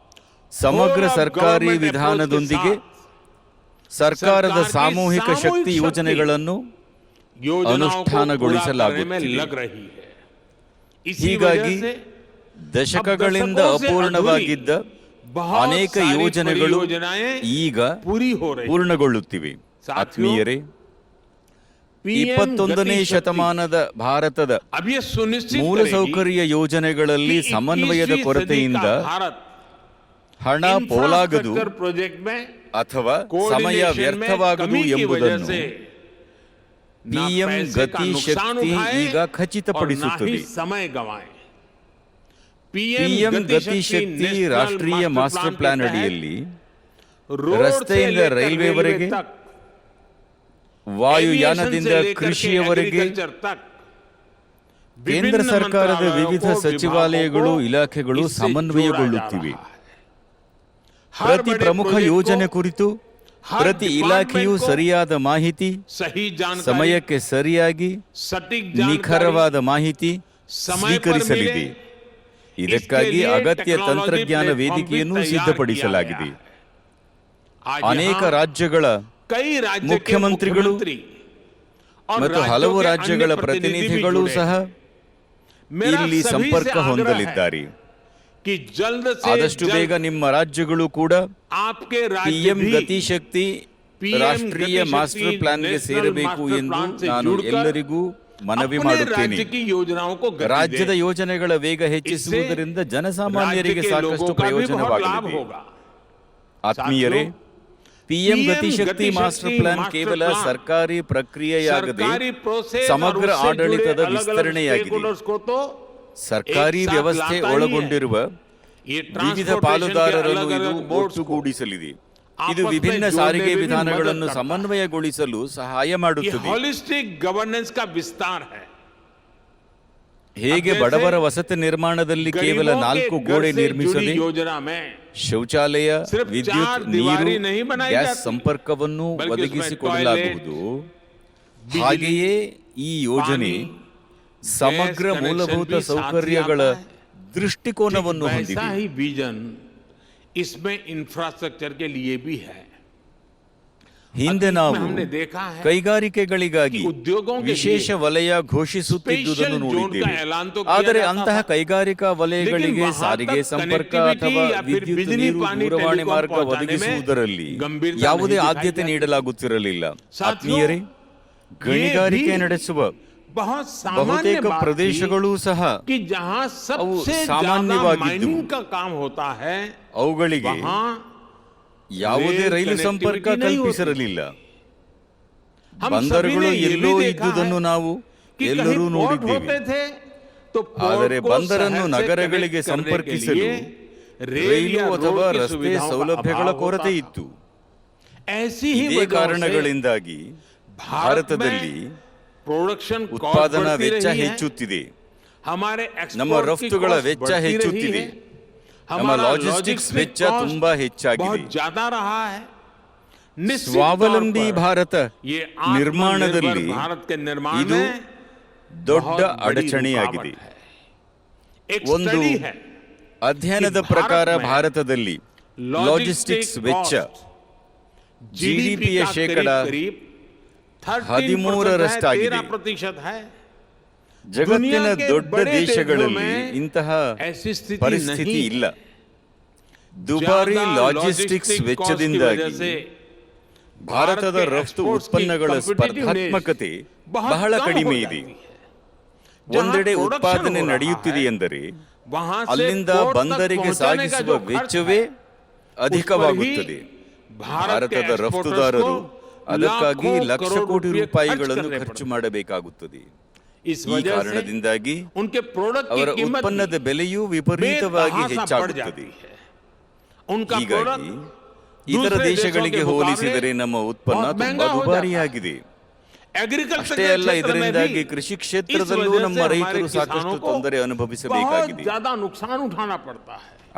ಸಮಗ್ರ ಸರ್ಕಾರಿ ವಿಧಾನದೊಂದಿಗೆ ಸರ್ಕಾರದ ಸಾಮೂಹಿಕ ಶಕ್ತಿ ಯೋಜನೆಗಳನ್ನು ಅನುಷ್ಠಾನಗೊಳಿಸಲಾಗುತ್ತಿದೆ. ಹೀಗಾಗಿ ದಶಕಗಳಿಂದ ಅಪೂರ್ಣವಾಗಿದ್ದ ಅನೇಕ ಯೋಜನೆಗಳು ಈಗ ಪೂರ್ಣಗೊಳ್ಳುತ್ತಿವೆ. ಆತ್ಮೀಯರೇ, 21ನೇ ಶತಮಾನದ ಭಾರತದ ಮೂಲಸೌಕರ್ಯ ಯೋಜನೆಗಳಲ್ಲಿ ಸಮನ್ವಯದ ಕೊರತೆಯಿಂದ ಹಣ ಪೋಲಾಗದು ಅಥವಾ ಸಮಯ ವ್ಯರ್ಥವಾಗದು ಎಂಬುದನ್ನು ಪಿಎಂ ಗತಿ ಶಕ್ತಿ ಈಗ ಖಚಿತಪಡಿಸುತ್ತದೆ. ಪಿಎಂ ಗತಿ ಶಕ್ತಿ ರಾಷ್ಟ್ರೀಯ ಮಾಸ್ಟರ್ ಪ್ಲಾನ್ ಅಡಿಯಲ್ಲಿ ರಸ್ತೆಯಿಂದ ರೈಲ್ವೆವರೆಗೆ, ವಾಯುಯಾನದಿಂದ ಕೃಷಿಯವರೆಗೆ ಕೇಂದ್ರ ಸರ್ಕಾರದ ವಿವಿಧ ಸಚಿವಾಲಯಗಳು, ಇಲಾಖೆಗಳು ಸಮನ್ವಯಗೊಳ್ಳುತ್ತಿವೆ. ಪ್ರತಿ ಪ್ರಮುಖ ಯೋಜನೆ ಕುರಿತು ಪ್ರತಿ ಇಲಾಖೆಯೂ ಸರಿಯಾದ ಮಾಹಿತಿ, ಸಮಯಕ್ಕೆ ಸರಿಯಾಗಿ ನಿಖರವಾದ ಮಾಹಿತಿ ಸ್ವೀಕರಿಸಲಿದೆ. ಇದಕ್ಕಾಗಿ ಅಗತ್ಯ ತಂತ್ರಜ್ಞಾನ ವೇದಿಕೆಯನ್ನು ಸಿದ್ಧಪಡಿಸಲಾಗಿದೆ. ಅನೇಕ ರಾಜ್ಯಗಳ ಮುಖ್ಯಮಂತ್ರಿಗಳು ಮತ್ತು ಹಲವು ರಾಜ್ಯಗಳ ಪ್ರತಿನಿಧಿಗಳು ಸಹ ಇಲ್ಲಿ ಸಂಪರ್ಕ ಹೊಂದಲಿದ್ದಾರೆ. ಆದಷ್ಟು ಬೇಗ ನಿಮ್ಮ ರಾಜ್ಯಗಳು ಕೂಡ ಪಿಎಂ ಗತಿ ಶಕ್ತಿ ರಾಷ್ಟ್ರೀಯ ಮಾಸ್ಟರ್ ಪ್ಲಾನ್ಗೆ ಸೇರಬೇಕು ಎಂದು ನಾನು ಎಲ್ಲರಿಗೂ ಮನವಿ ಮಾಡುತ್ತೇನೆ. ರಾಜ್ಯದ ಯೋಜನೆಗಳ ವೇಗ ಹೆಚ್ಚಿಸುವುದರಿಂದ ಜನಸಾಮಾನ್ಯರಿಗೆ ಸಾಕಷ್ಟು ಪ್ರಯೋಜನವಾಗಲಿದೆ. ಆತ್ಮೀಯರೇ, ಪಿಎಂ ಗತಿ ಶಕ್ತಿ ಮಾಸ್ಟರ್ ಪ್ಲಾನ್ ಕೇವಲ ಸರ್ಕಾರಿ ಪ್ರಕ್ರಿಯೆಯಾಗದೆ ಸಮಗ್ರ ಆಡಳಿತದ ವಿಸ್ತರಣೆಯಾಗಿದೆ. ಸರ್ಕಾರಿ ವ್ಯವಸ್ಥೆ ಒಳಗೊಂಡಿರುವ ವಿವಿಧ ಪಾಲುದಾರರನ್ನು ಇದು ಒಟ್ಟುಗೂಡಿಸಲಿದೆ. ಇದು ವಿಭಿನ್ನ ಸಾರಿಗೆ ವಿಧಾನಗಳನ್ನು ಸಮನ್ವಯಗೊಳಿಸಲು ಸಹಾಯ ಮಾಡುತ್ತದೆ. ಹೇಗೆ ಬಡವರ ವಸತಿ ನಿರ್ಮಾಣದಲ್ಲಿ ಕೇವಲ 4 ಗೋಡೆ ನಿರ್ಮಿಸದೆ ಶೌಚಾಲಯ, ವಿದ್ಯುತ್, ನೀರು, ಗ್ಯಾಸ್ ಸಂಪರ್ಕವನ್ನು ಒದಗಿಸಿಕೊಡಲಾಗುವುದು, ಹಾಗೆಯೇ ಈ ಯೋಜನೆ ಸಮಗ್ರ ಮೂಲಭೂತ ಸೌಕರ್ಯಗಳ ದೃಷ್ಟಿಕೋನವನ್ನು ಹೊಂದಿದೆ. ಹಿಂದೆ ನಾವು ಕೈಗಾರಿಕೆಗಳಿಗಾಗಿ ವಿಶೇಷ ವಲಯ ಘೋಷಿಸುತ್ತಿದ್ದುದನ್ನು ನೋಡಿದ್ದೇವೆ. ಆದರೆ ಅಂತಹ ಕೈಗಾರಿಕಾ ವಲಯಗಳಿಗೆ ಸಾರಿಗೆ ಸಂಪರ್ಕ ಅಥವಾ ವಿದ್ಯುತ್, ನೀರು, ದೂರವಾಣಿ ಮಾರ್ಗ ಒದಗಿಸುವುದರಲ್ಲಿ ಯಾವುದೇ ಆದ್ಯತೆ ನೀಡಲಾಗುತ್ತಿರಲಿಲ್ಲ. ಆತ್ಮೀಯರೇ, ಗಣಿಗಾರಿಕೆ ನಡೆಸುವ ಬಹುತೇಕ ಪ್ರದೇಶಗಳು ಸಹ ಅವು ಸಾಮಾನ್ಯವಾಗಿದ್ದು ಅವುಗಳಿಗೆ ಯಾವುದೇ ರೈಲು ಸಂಪರ್ಕ ಕಲ್ಪಿಸಿರಲಿಲ್ಲ. ಬಂದರುಗಳು ಎಲ್ಲೋ ಇದ್ದುದನ್ನು ನಾವು ಎಲ್ಲರೂ ನೋಡಿದ್ದೇವೆ. ಆದರೆ ಬಂದರನ್ನು ನಗರಗಳಿಗೆ ಸಂಪರ್ಕಿಸಲು ರೈಲು ಅಥವಾ ರಸ್ತೆ ಸೌಲಭ್ಯಗಳ ಕೊರತೆ ಇತ್ತು. ಇದೇ ಕಾರಣಗಳಿಂದಾಗಿ ಭಾರತದಲ್ಲಿ ಉತ್ಪಾದನಾ ವೆಚ್ಚ ಹೆಚ್ಚುತ್ತಿದೆ, ನಮ್ಮ ರಫ್ತುಗಳ ವೆಚ್ಚ ಹೆಚ್ಚುತ್ತಿದೆ, ನಮ್ಮ ಲಾಜಿಸ್ಟಿಕ್ಸ್ ವೆಚ್ಚ ತುಂಬಾ ಹೆಚ್ಚಾಗಿದೆ. ಸ್ವಾವಲಂಬಿ ಭಾರತ ನಿರ್ಮಾಣದಲ್ಲಿ ಇದು ದೊಡ್ಡ ಅಡಚಣೆಯಾಗಿದೆ. ಒಂದು ಅಧ್ಯಯನದ कि ಪ್ರಕಾರ भारत में ಭಾರತದಲ್ಲಿ ಲಾಜಿಸ್ಟಿಕ್ಸ್ ವೆಚ್ಚ जीडीपी ಜಿಡಿಪಿಯ का ಶೇಕಡ करीब 13% 13% है। ಜಗತ್ತಿನ दुनिया के ದೊಡ್ಡ बड़े ದೇಶಗಳಲ್ಲಿ देशों में ಇಂತಹ ऐसी स्थिति ಪರಿಸ್ಥಿತಿ नहीं ಇಲ್ಲ. है। ದುಬಾರಿ ज्यादा ಲಾಜಿಸ್ಟಿಕ್ಸ್ logistic cost की ವೆಚ್ಚದಿಂದಾಗಿ वजह से ಭಾರತದ भारत के ರಫ್ತು exports की ಉತ್ಪನ್ನಗಳ competitiveness ಸ್ಪರ್ಧಾತ್ಮಕತೆ बहुत ಬಹಳ कम ಕಡಿಮೆ हो ಇದೆ. जाती है। ಒಂದೆಡೆ जहां ಉತ್ಪಾದನೆ production हो रहा ನಡೆಯುತ್ತಿದೆ है, ಎಂದರೆ वहां से ಅಲ್ಲಿಂದ port तक ಬಂದರಿಗೆ पहुंचाने का ಸಾಗಿಸುವ जो खर्च ವೆಚ್ಚವೇ है, ಅಧಿಕವಾಗುತ್ತದೆ. ಭಾರತದ ರಫ್ತುದಾರರು ಅದಕ್ಕಾಗಿ ಲಕ್ಷ ಕೋಟಿ ರೂಪಾಯಿಗಳನ್ನು ಖರ್ಚು ಮಾಡಬೇಕಾಗುತ್ತದೆ. ಈ ಕಾರಣದಿಂದಾಗಿ ಅವರ ಉತ್ಪನ್ನದ ಬೆಲೆಯೂ ವಿಪರೀತವಾಗಿ ಹೆಚ್ಚಾಗುತ್ತದೆ. ಹೀಗಾಗಿ ಇತರ ದೇಶಗಳಿಗೆ ಹೋಲಿಸಿದರೆ ನಮ್ಮ ಉತ್ಪನ್ನ ತುಂಬಾ ದುಬಾರಿಯಾಗಿದೆ. ಅಷ್ಟೇ ಅಲ್ಲ, ಇದರಿಂದಾಗಿ ಕೃಷಿ ಕ್ಷೇತ್ರದಲ್ಲೂ ನಮ್ಮ ರೈತರು ಸಾಕಷ್ಟು ತೊಂದರೆ ಅನುಭವಿಸಬೇಕಾಗಿದೆ.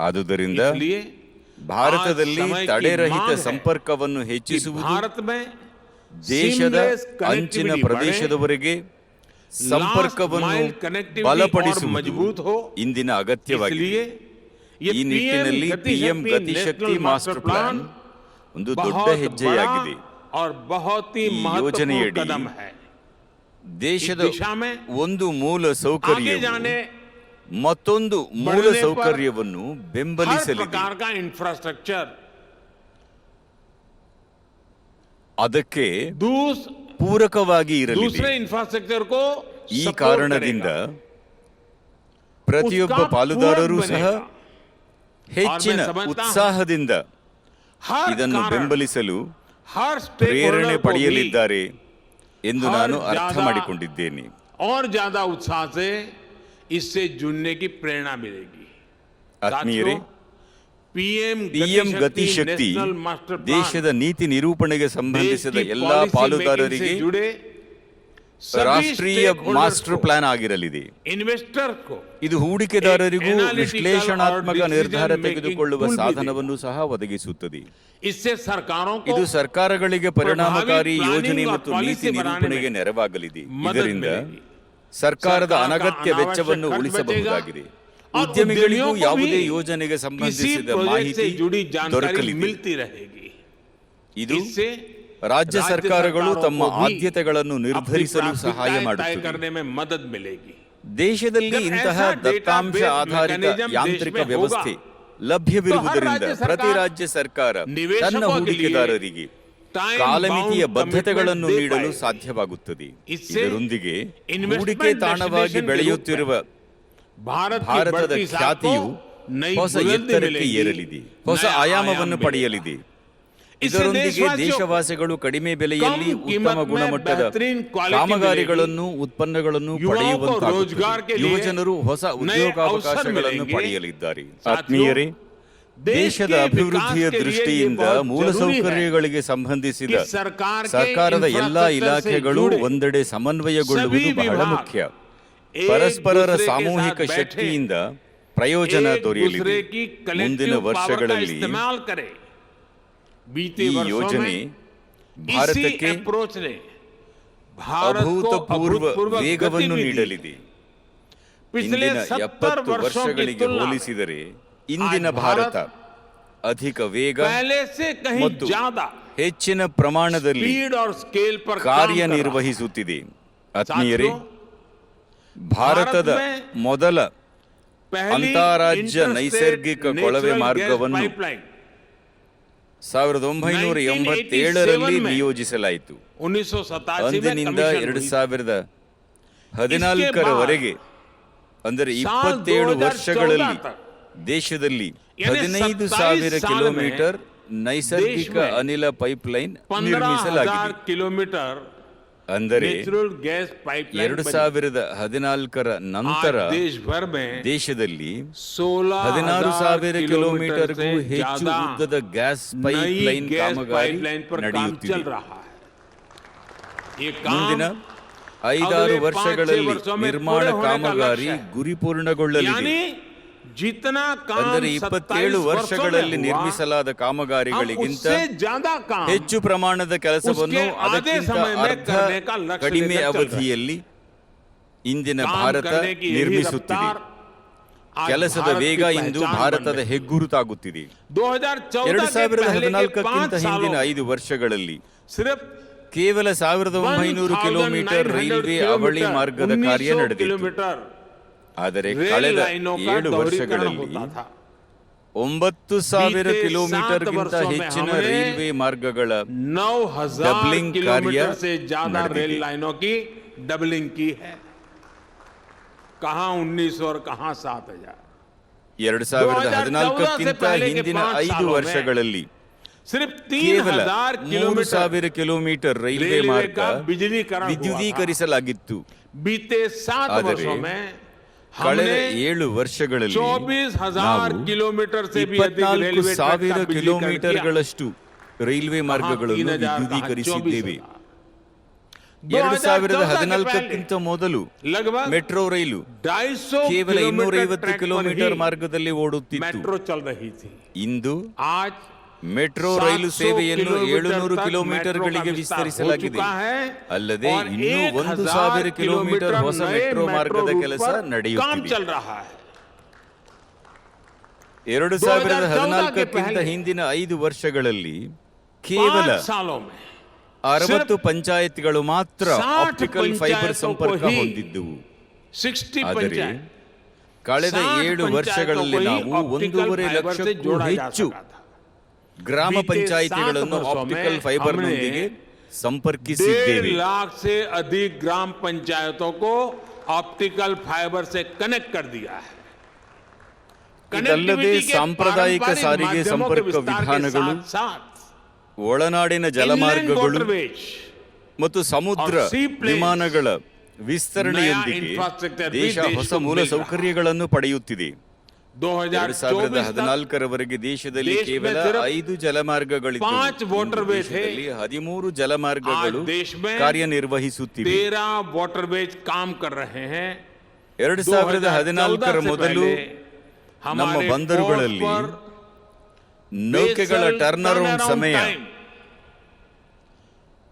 ಆದುದರಿಂದ ಭಾರತದಲ್ಲಿ ತಡೆರಹಿತ ಸಂಪರ್ಕವನ್ನು ಹೆಚ್ಚಿಸುವುದು, ದೇಶದ ಅಂಚಿನ ಪ್ರದೇಶದವರೆಗೆ ಸಂಪರ್ಕವನ್ನು ಬಲಪಡಿಸುವುದು ಇಂದಿನ ಅಗತ್ಯವಾಗಿದೆ. ಈ ನಿಟ್ಟಿನಲ್ಲಿ ಪಿಎಂ ಗತಿಶಕ್ತಿ ಮಾಸ್ಟರ್ ಪ್ಲಾನ್ ಒಂದು ದೊಡ್ಡ ಹೆಜ್ಜೆಯಾಗಿದೆ. ಈ ಯೋಜನೆಯಡಿ ದೇಶದ ಒಂದು ಮೂಲ ಸೌಕರ್ಯ ಮತ್ತೊಂದು ಮೂಲ ಸೌಕರ್ಯವನ್ನು ಬೆಂಬಲಿಸಲಿದೆ. ಅದಕ್ಕೆ ಪೂರಕವಾಗಿ ಇರಲಿದೆ. ಈ ಕಾರಣದಿಂದ ಪ್ರತಿಯೊಬ್ಬ ಪಾಲುದಾರರೂ ಸಹ ಹೆಚ್ಚಿನ ಉತ್ಸಾಹದಿಂದ ಇದನ್ನು ಬೆಂಬಲಿಸಲು ಪ್ರೇರಣೆ ಪಡೆಯಲಿದ್ದಾರೆ ಎಂದು ನಾನು ಅರ್ಥ ಮಾಡಿಕೊಂಡಿದ್ದೇನೆ. ಆತ್ಮೀಯರೇ, ಪಿಎಂ ಗತಿಶಕ್ತಿ ದೇಶದ ನೀತಿ ನಿರೂಪಣೆಗೆ ಸಂಬಂಧಿಸಿದ ಎಲ್ಲಾ ಪಾಲುದಾರರಿಗೆ ರಾಷ್ಟ್ರೀಯ ಮಾಸ್ಟರ್ ಪ್ಲಾನ್ ಆಗಿರಲಿದೆ. ಇದು ಹೂಡಿಕೆದಾರರಿಗೂ ವಿಶ್ಲೇಷಣಾತ್ಮಕ ನಿರ್ಧಾರ ತೆಗೆದುಕೊಳ್ಳುವ ಸಾಧನವನ್ನು ಸಹ ಒದಗಿಸುತ್ತದೆ. ಇದು ಸರ್ಕಾರಗಳಿಗೆ ಪರಿಣಾಮಕಾರಿ ಯೋಜನೆ ಮತ್ತು ನೀತಿ ನಿರೂಪಣೆಗೆ ನೆರವಾಗಲಿದೆ. ಇದರಿಂದ ಸರ್ಕಾರದ ಅನಗತ್ಯ ವೆಚ್ಚವನ್ನು ಉಳಿಸಬಹುದಾಗಿದೆ. ಉದ್ಯಮಿಗಳಿಗೂ ಯಾವುದೇ ಯೋಜನೆಗೆ ಸಂಬಂಧಿಸಿದ ಮಾಹಿತಿ ದೊರಕಲಿದೆ. ಇದು ರಾಜ್ಯ ಸರ್ಕಾರಗಳು ತಮ್ಮ ಆದ್ಯತೆಗಳನ್ನು ನಿರ್ಧರಿಸಲು ಸಹಾಯ ಮಾಡುತ್ತದೆ. ದೇಶದಲ್ಲಿ ಇಂತಹ ದತ್ತಾಂಶ ಆಧಾರಿತ ಯಾಂತ್ರಿಕ ವ್ಯವಸ್ಥೆ ಲಭ್ಯವಿರುವುದರಿಂದ ಪ್ರತಿ ರಾಜ್ಯ ಸರ್ಕಾರ ತನ್ನ ಹೂಡಿಕೆದಾರರಿಗೆ ಕಾಲಮಿತಿಯ ಬದ್ಧತೆಗಳನ್ನು ನೀಡಲು ಸಾಧ್ಯವಾಗುತ್ತದೆ. ಇದರೊಂದಿಗೆ ಹೂಡಿಕೆ ತಾಣವಾಗಿ ಬೆಳೆಯುತ್ತಿರುವ ಭಾರತದ ಖ್ಯಾತಿಯು ಹೊಸ ಎತ್ತರಕ್ಕೆ ಏರಲಿದೆ, ಹೊಸ ಆಯಾಮವನ್ನು ಪಡೆಯಲಿದೆ. ಇದರೊಂದಿಗೆ ದೇಶವಾಸಿಗಳು ಕಡಿಮೆ ಬೆಲೆಯಲ್ಲಿ ಉತ್ತಮ ಗುಣಮಟ್ಟದ ಕಾಮಗಾರಿಗಳನ್ನು ಉತ್ಪನ್ನಗಳನ್ನು ಪಡೆಯುವಂತಾಗುತ್ತದೆ. ಯುವಜನರು ಹೊಸ ಉದ್ಯೋಗಾವಕಾಶಗಳನ್ನು ಪಡೆಯಲಿದ್ದಾರೆ. ಆತ್ಮೀಯರೇ, ದೇಶದ ಅಭಿವೃದ್ಧಿಯ ದೃಷ್ಟಿಯಿಂದ ಮೂಲಸೌಕರ್ಯಗಳಿಗೆ ಸಂಬಂಧಿಸಿದ ಸರ್ಕಾರದ ಎಲ್ಲಾ ಇಲಾಖೆಗಳು ಒಂದೆಡೆ ಸಮನ್ವಯಗೊಳ್ಳುವುದು ಬಹಳ ಮುಖ್ಯ. ಪರಸ್ಪರರ ಸಾಮೂಹಿಕ ಶಕ್ತಿಯಿಂದ ಪ್ರಯೋಜನ ದೊರೆಯಲಿದೆ. ಮುಂದಿನ ವರ್ಷಗಳಲ್ಲಿ ಈ ಯೋಜನೆ ಭಾರತಕ್ಕೆ ಅಭೂತಪೂರ್ವ ವೇಗವನ್ನು ನೀಡಲಿದೆ. ಇಂದಿನ 70 ವರ್ಷಗಳಿಗೆ ಹೋಲಿಸಿದರೆ ಇಂದಿನ ಭಾರತ ಅಧಿಕ ವೇಗ ಮತ್ತು ಹೆಚ್ಚಿನ ಪ್ರಮಾಣದಲ್ಲಿ ಕಾರ್ಯನಿರ್ವಹಿಸುತ್ತಿದೆ. ಆತ್ಮೀಯರೇ, ಭಾರತದ ಮೊದಲ ಅಂತಾರಾಜ್ಯ ನೈಸರ್ಗಿಕ ಕೊಳವೆ ಮಾರ್ಗವನ್ನು 1987ರಲ್ಲಿ ನಿಯೋಜಿಸಲಾಯಿತು. ಅಂದಿನಿಂದ 2014ರವರೆಗೆ ಅಂದರೆ 27 ವರ್ಷಗಳಲ್ಲಿ ದೇಶದಲ್ಲಿ 15,000 ಕಿಲೋಮೀಟರ್ ನೈಸರ್ಗಿಕ ಅನಿಲ ಪೈಪ್ಲೈನ್ ನಿರ್ಮಿಸಲಾಗಿದೆ. ಅಂದರೆ 2014ರ ನಂತರ ದೇಶದಲ್ಲಿ 16,000 ಕಿಲೋಮೀಟರ್ಗೂ ಹೆಚ್ಚು ಉದ್ದದ ಗ್ಯಾಸ್ ಪೈಪ್ಲೈನ್ ಕಾಮಗಾರಿ ನಡೆಯುತ್ತಿದೆ. ಮುಂದಿನ 5-6 ವರ್ಷಗಳಲ್ಲಿ ನಿರ್ಮಾಣ ಕಾಮಗಾರಿ ಗುರಿ ಪೂರ್ಣಗೊಳ್ಳಲಿದೆ. ಅಂದರೆ 27 ವರ್ಷಗಳಲ್ಲಿ ನಿರ್ಮಿಸಲಾದ ಕಾಮಗಾರಿಗಳಿಗಿಂತ ಹೆಚ್ಚು ಪ್ರಮಾಣದ ಕೆಲಸವನ್ನು ಅದಕ್ಕಿಂತ ಅರ್ಧ ಕಡಿಮೆ ಅವಧಿಯಲ್ಲಿ ಇಂದಿನ ಭಾರತ ನಿರ್ಮಿಸುತ್ತಿದೆ. आज ಕೆಲಸದ भारत ವೇಗ की ಇಂದು पहचान बन ಭಾರತದ रही है। ಹೆಗ್ಗುರುತಾಗುತ್ತಿದೆ. 2014 के पहले के 2014ಕ್ಕಿಂತ 5 ಹಿಂದಿನ सालों 5 ವರ್ಷಗಳಲ್ಲಿ सिर्फ ಕೇವಲ 1900 ಕಿಲೋಮೀಟರ್ ರೈಲ್ವೆ ಅವಳಿ ಮಾರ್ಗದ ಕಾರ್ಯ ನಡೆದಿತ್ತು. किलोमीटर ಆದರೆ रेल ಕಳೆದ लाइनों का 7 दोहरीकरण ವರ್ಷಗಳಲ್ಲಿ होता था। 9000 बीते ಕಿಲೋಮೀಟರ್ಗಿಂತ 7 वर्षों में ಹೆಚ್ಚಿನ हमने ರೈಲ್ವೆ ಮಾರ್ಗಗಳ 9000 डबलिंग कार्य किलोमीटर से ज्यादा ನಡೆದಿದೆ. रेल लाइनों की डबलिंग की है। कहां 1900 और कहां 7000। 2014ಕ್ಕಿಂತ ಹಿಂದಿನ 5 ವರ್ಷಗಳಲ್ಲಿ सिर्फ ಕೇವಲ 3000 किलोमीटर 3000 ಕಿಲೋಮೀಟರ್ ರೈಲ್ವೆ रेलवे ಮಾರ್ಗ का बिजलीकरण हुआ था। ವಿದ್ಯುದೀಕರಿಸಲಾಗಿತ್ತು. बीते 7 ಆದರೆ वर्षों में ಕಳೆದ हमने 7 ವರ್ಷಗಳಲ್ಲಿ 24,000 ನಾವು किलोमीटर से भी अधिक रेलवे ट्रैक का 24,000 बिजलीकरण किया। ಕಿಲೋಮೀಟರ್ಗಳಷ್ಟು ರೈಲ್ವೆ ಮಾರ್ಗಗಳನ್ನು 3000 का ವಿದ್ಯುದೀಕರಿಸಿದ್ದೇವೆ. 2014 2014ಕ್ಕಿಂತ ಮೊದಲು लगभग ಮೆಟ್ರೋ ರೈಲು 250 ಕೇವಲ किलोमीटर 250 ट्रैक पर ಕಿಲೋಮೀಟರ್ ही ಮಾರ್ಗದಲ್ಲಿ ಓಡುತ್ತಿತ್ತು. मेट्रो चल रही थी। ಇಂದು आज ಮೆಟ್ರೋ ರೈಲು 700 ಸೇವೆಯನ್ನು किलोमीटर 700 तक ಕಿಲೋಮೀಟರ್ಗಳಿಗೆ मेट्रो का विस्तार हो ವಿಸ್ತರಿಸಲಾಗಿದೆ. चुका है ಅಲ್ಲದೆ और ಇನ್ನೂ 1000 ಕಿಲೋಮೀಟರ್ ಹೊಸ नए ಮೆಟ್ರೋ ಮಾರ್ಗದ रूट ಕೆಲಸ पर काम ನಡೆಯುತ್ತಿದೆ. चल रहा है। 2014ಕ್ಕಿಂತ ಹಿಂದಿನ 5 ವರ್ಷಗಳಲ್ಲಿ ಕೇವಲ 5 सालों में 60 ಪಂಚಾಯತ್ಗಳು ಮಾತ್ರ 60 ಆಪ್ಟಿಕಲ್ ಫೈಬರ್ पंचायतों ಸಂಪರ್ಕ को ही ಹೊಂದಿದ್ದವು. 60 ಆದರೆ पंचायत ಕಳೆದ 60 7 ವರ್ಷಗಳಲ್ಲಿ पंचायतों ನಾವು को ही optical 1.5 fiber से ಲಕ್ಷಕ್ಕೂ जोड़ा जा ಹೆಚ್ಚು सका था। ಗ್ರಾಮ बीते ಪಂಚಾಯಿತಿಗಳನ್ನು 7 वर्षों ಆಪ್ಟಿಕಲ್ में ಫೈಬರ್ನೊಂದಿಗೆ हमने ಸಂಪರ್ಕಿಸಿದ್ದೇವೆ. 1.5 लाख से अधिक ग्राम पंचायतों को ऑप्टिकल फाइबर से कनेक्ट कर दिया है। ಇದಲ್ಲದೆ कनेक्टिविटी के ಸಾಂಪ್ರದಾಯಿಕ पारंपरिक ಸಾರಿಗೆ माध्यमों के ಸಂಪರ್ಕ विस्तार के ವಿಧಾನಗಳು, साथ ಒಳನಾಡಿನ inland ಜಲಮಾರ್ಗಗಳು waterways ಮತ್ತು ಸಮುದ್ರ और seaplanes ವಿಮಾನಗಳ ವಿಸ್ತರಣೆಯೊಂದಿಗೆ ನಯ infrastructure ದೇಶ भी ಹೊಸ देश को ಮೂಲ मिल रहा ಸೌಕರ್ಯಗಳನ್ನು ಪಡೆಯುತ್ತಿದೆ. 2024 तक 2014ರವರೆಗೆ ದೇಶದಲ್ಲಿ देश में ಕೇವಲ सिर्फ 5 ಜಲಮಾರ್ಗಗಳಿದ್ದವು. 5 waterway थे। ದೇಶದಲ್ಲಿ 13 ಜಲಮಾರ್ಗಗಳು आज देश में ಕಾರ್ಯನಿರ್ವಹಿಸುತ್ತಿವೆ. 13 वाटरवेज काम कर रहे हैं। 2014ರ ಮೊದಲು ನಮ್ಮ ಬಂದರುಗಳಲ್ಲಿ ನೌಕೆಗಳ ಟರ್ನ್ ಅರೌಂಡ್ ಸಮಯ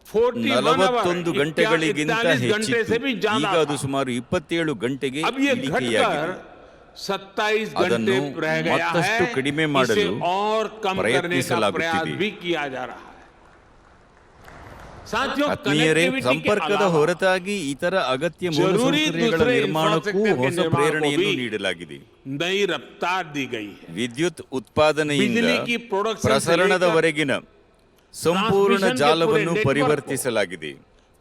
41 ಗಂಟೆಗಳಿಗಿಂತ ಹೆಚ್ಚಿತ್ತು. ಈಗ ಅದು ಸುಮಾರು 27 ಗಂಟೆಗೆ अब ये ಇಳಿಕೆಯಾಗಿದೆ. घटकर 27 ಅದನ್ನು घंटे रह गया ಮತ್ತಷ್ಟು है। ಕಡಿಮೆ इसे ಮಾಡಲು और कम करने का प्रयास ಪ್ರಯತ್ನಿಸಲಾಗುತ್ತಿದೆ. भी किया जा रहा है। साथियों, ಆತ್ಮೀಯರೇ, कनेक्टिविटी के ಸಂಪರ್ಕದ अलावा ಹೊರತಾಗಿ ಇತರ ಅಗತ್ಯ जरूरी ಮೂಲಸೌಕರ್ಯಗಳ दूसरे ನಿರ್ಮಾಣಕ್ಕೂ infrastructure के ಹೊಸ निर्माण को ಪ್ರೇರಣೆಯನ್ನು भी ನೀಡಲಾಗಿದೆ. नई रफ्तार दी गई है। ವಿದ್ಯುತ್ ಉತ್ಪಾದನೆಯಿಂದ बिजली की प्रोडक्शन से ಪ್ರಸರಣದವರೆಗಿನ ಸಂಪೂರ್ಣ ट्रांसमिशन के ಜಾಲವನ್ನು पूरे ಪರಿವರ್ತಿಸಲಾಗಿದೆ.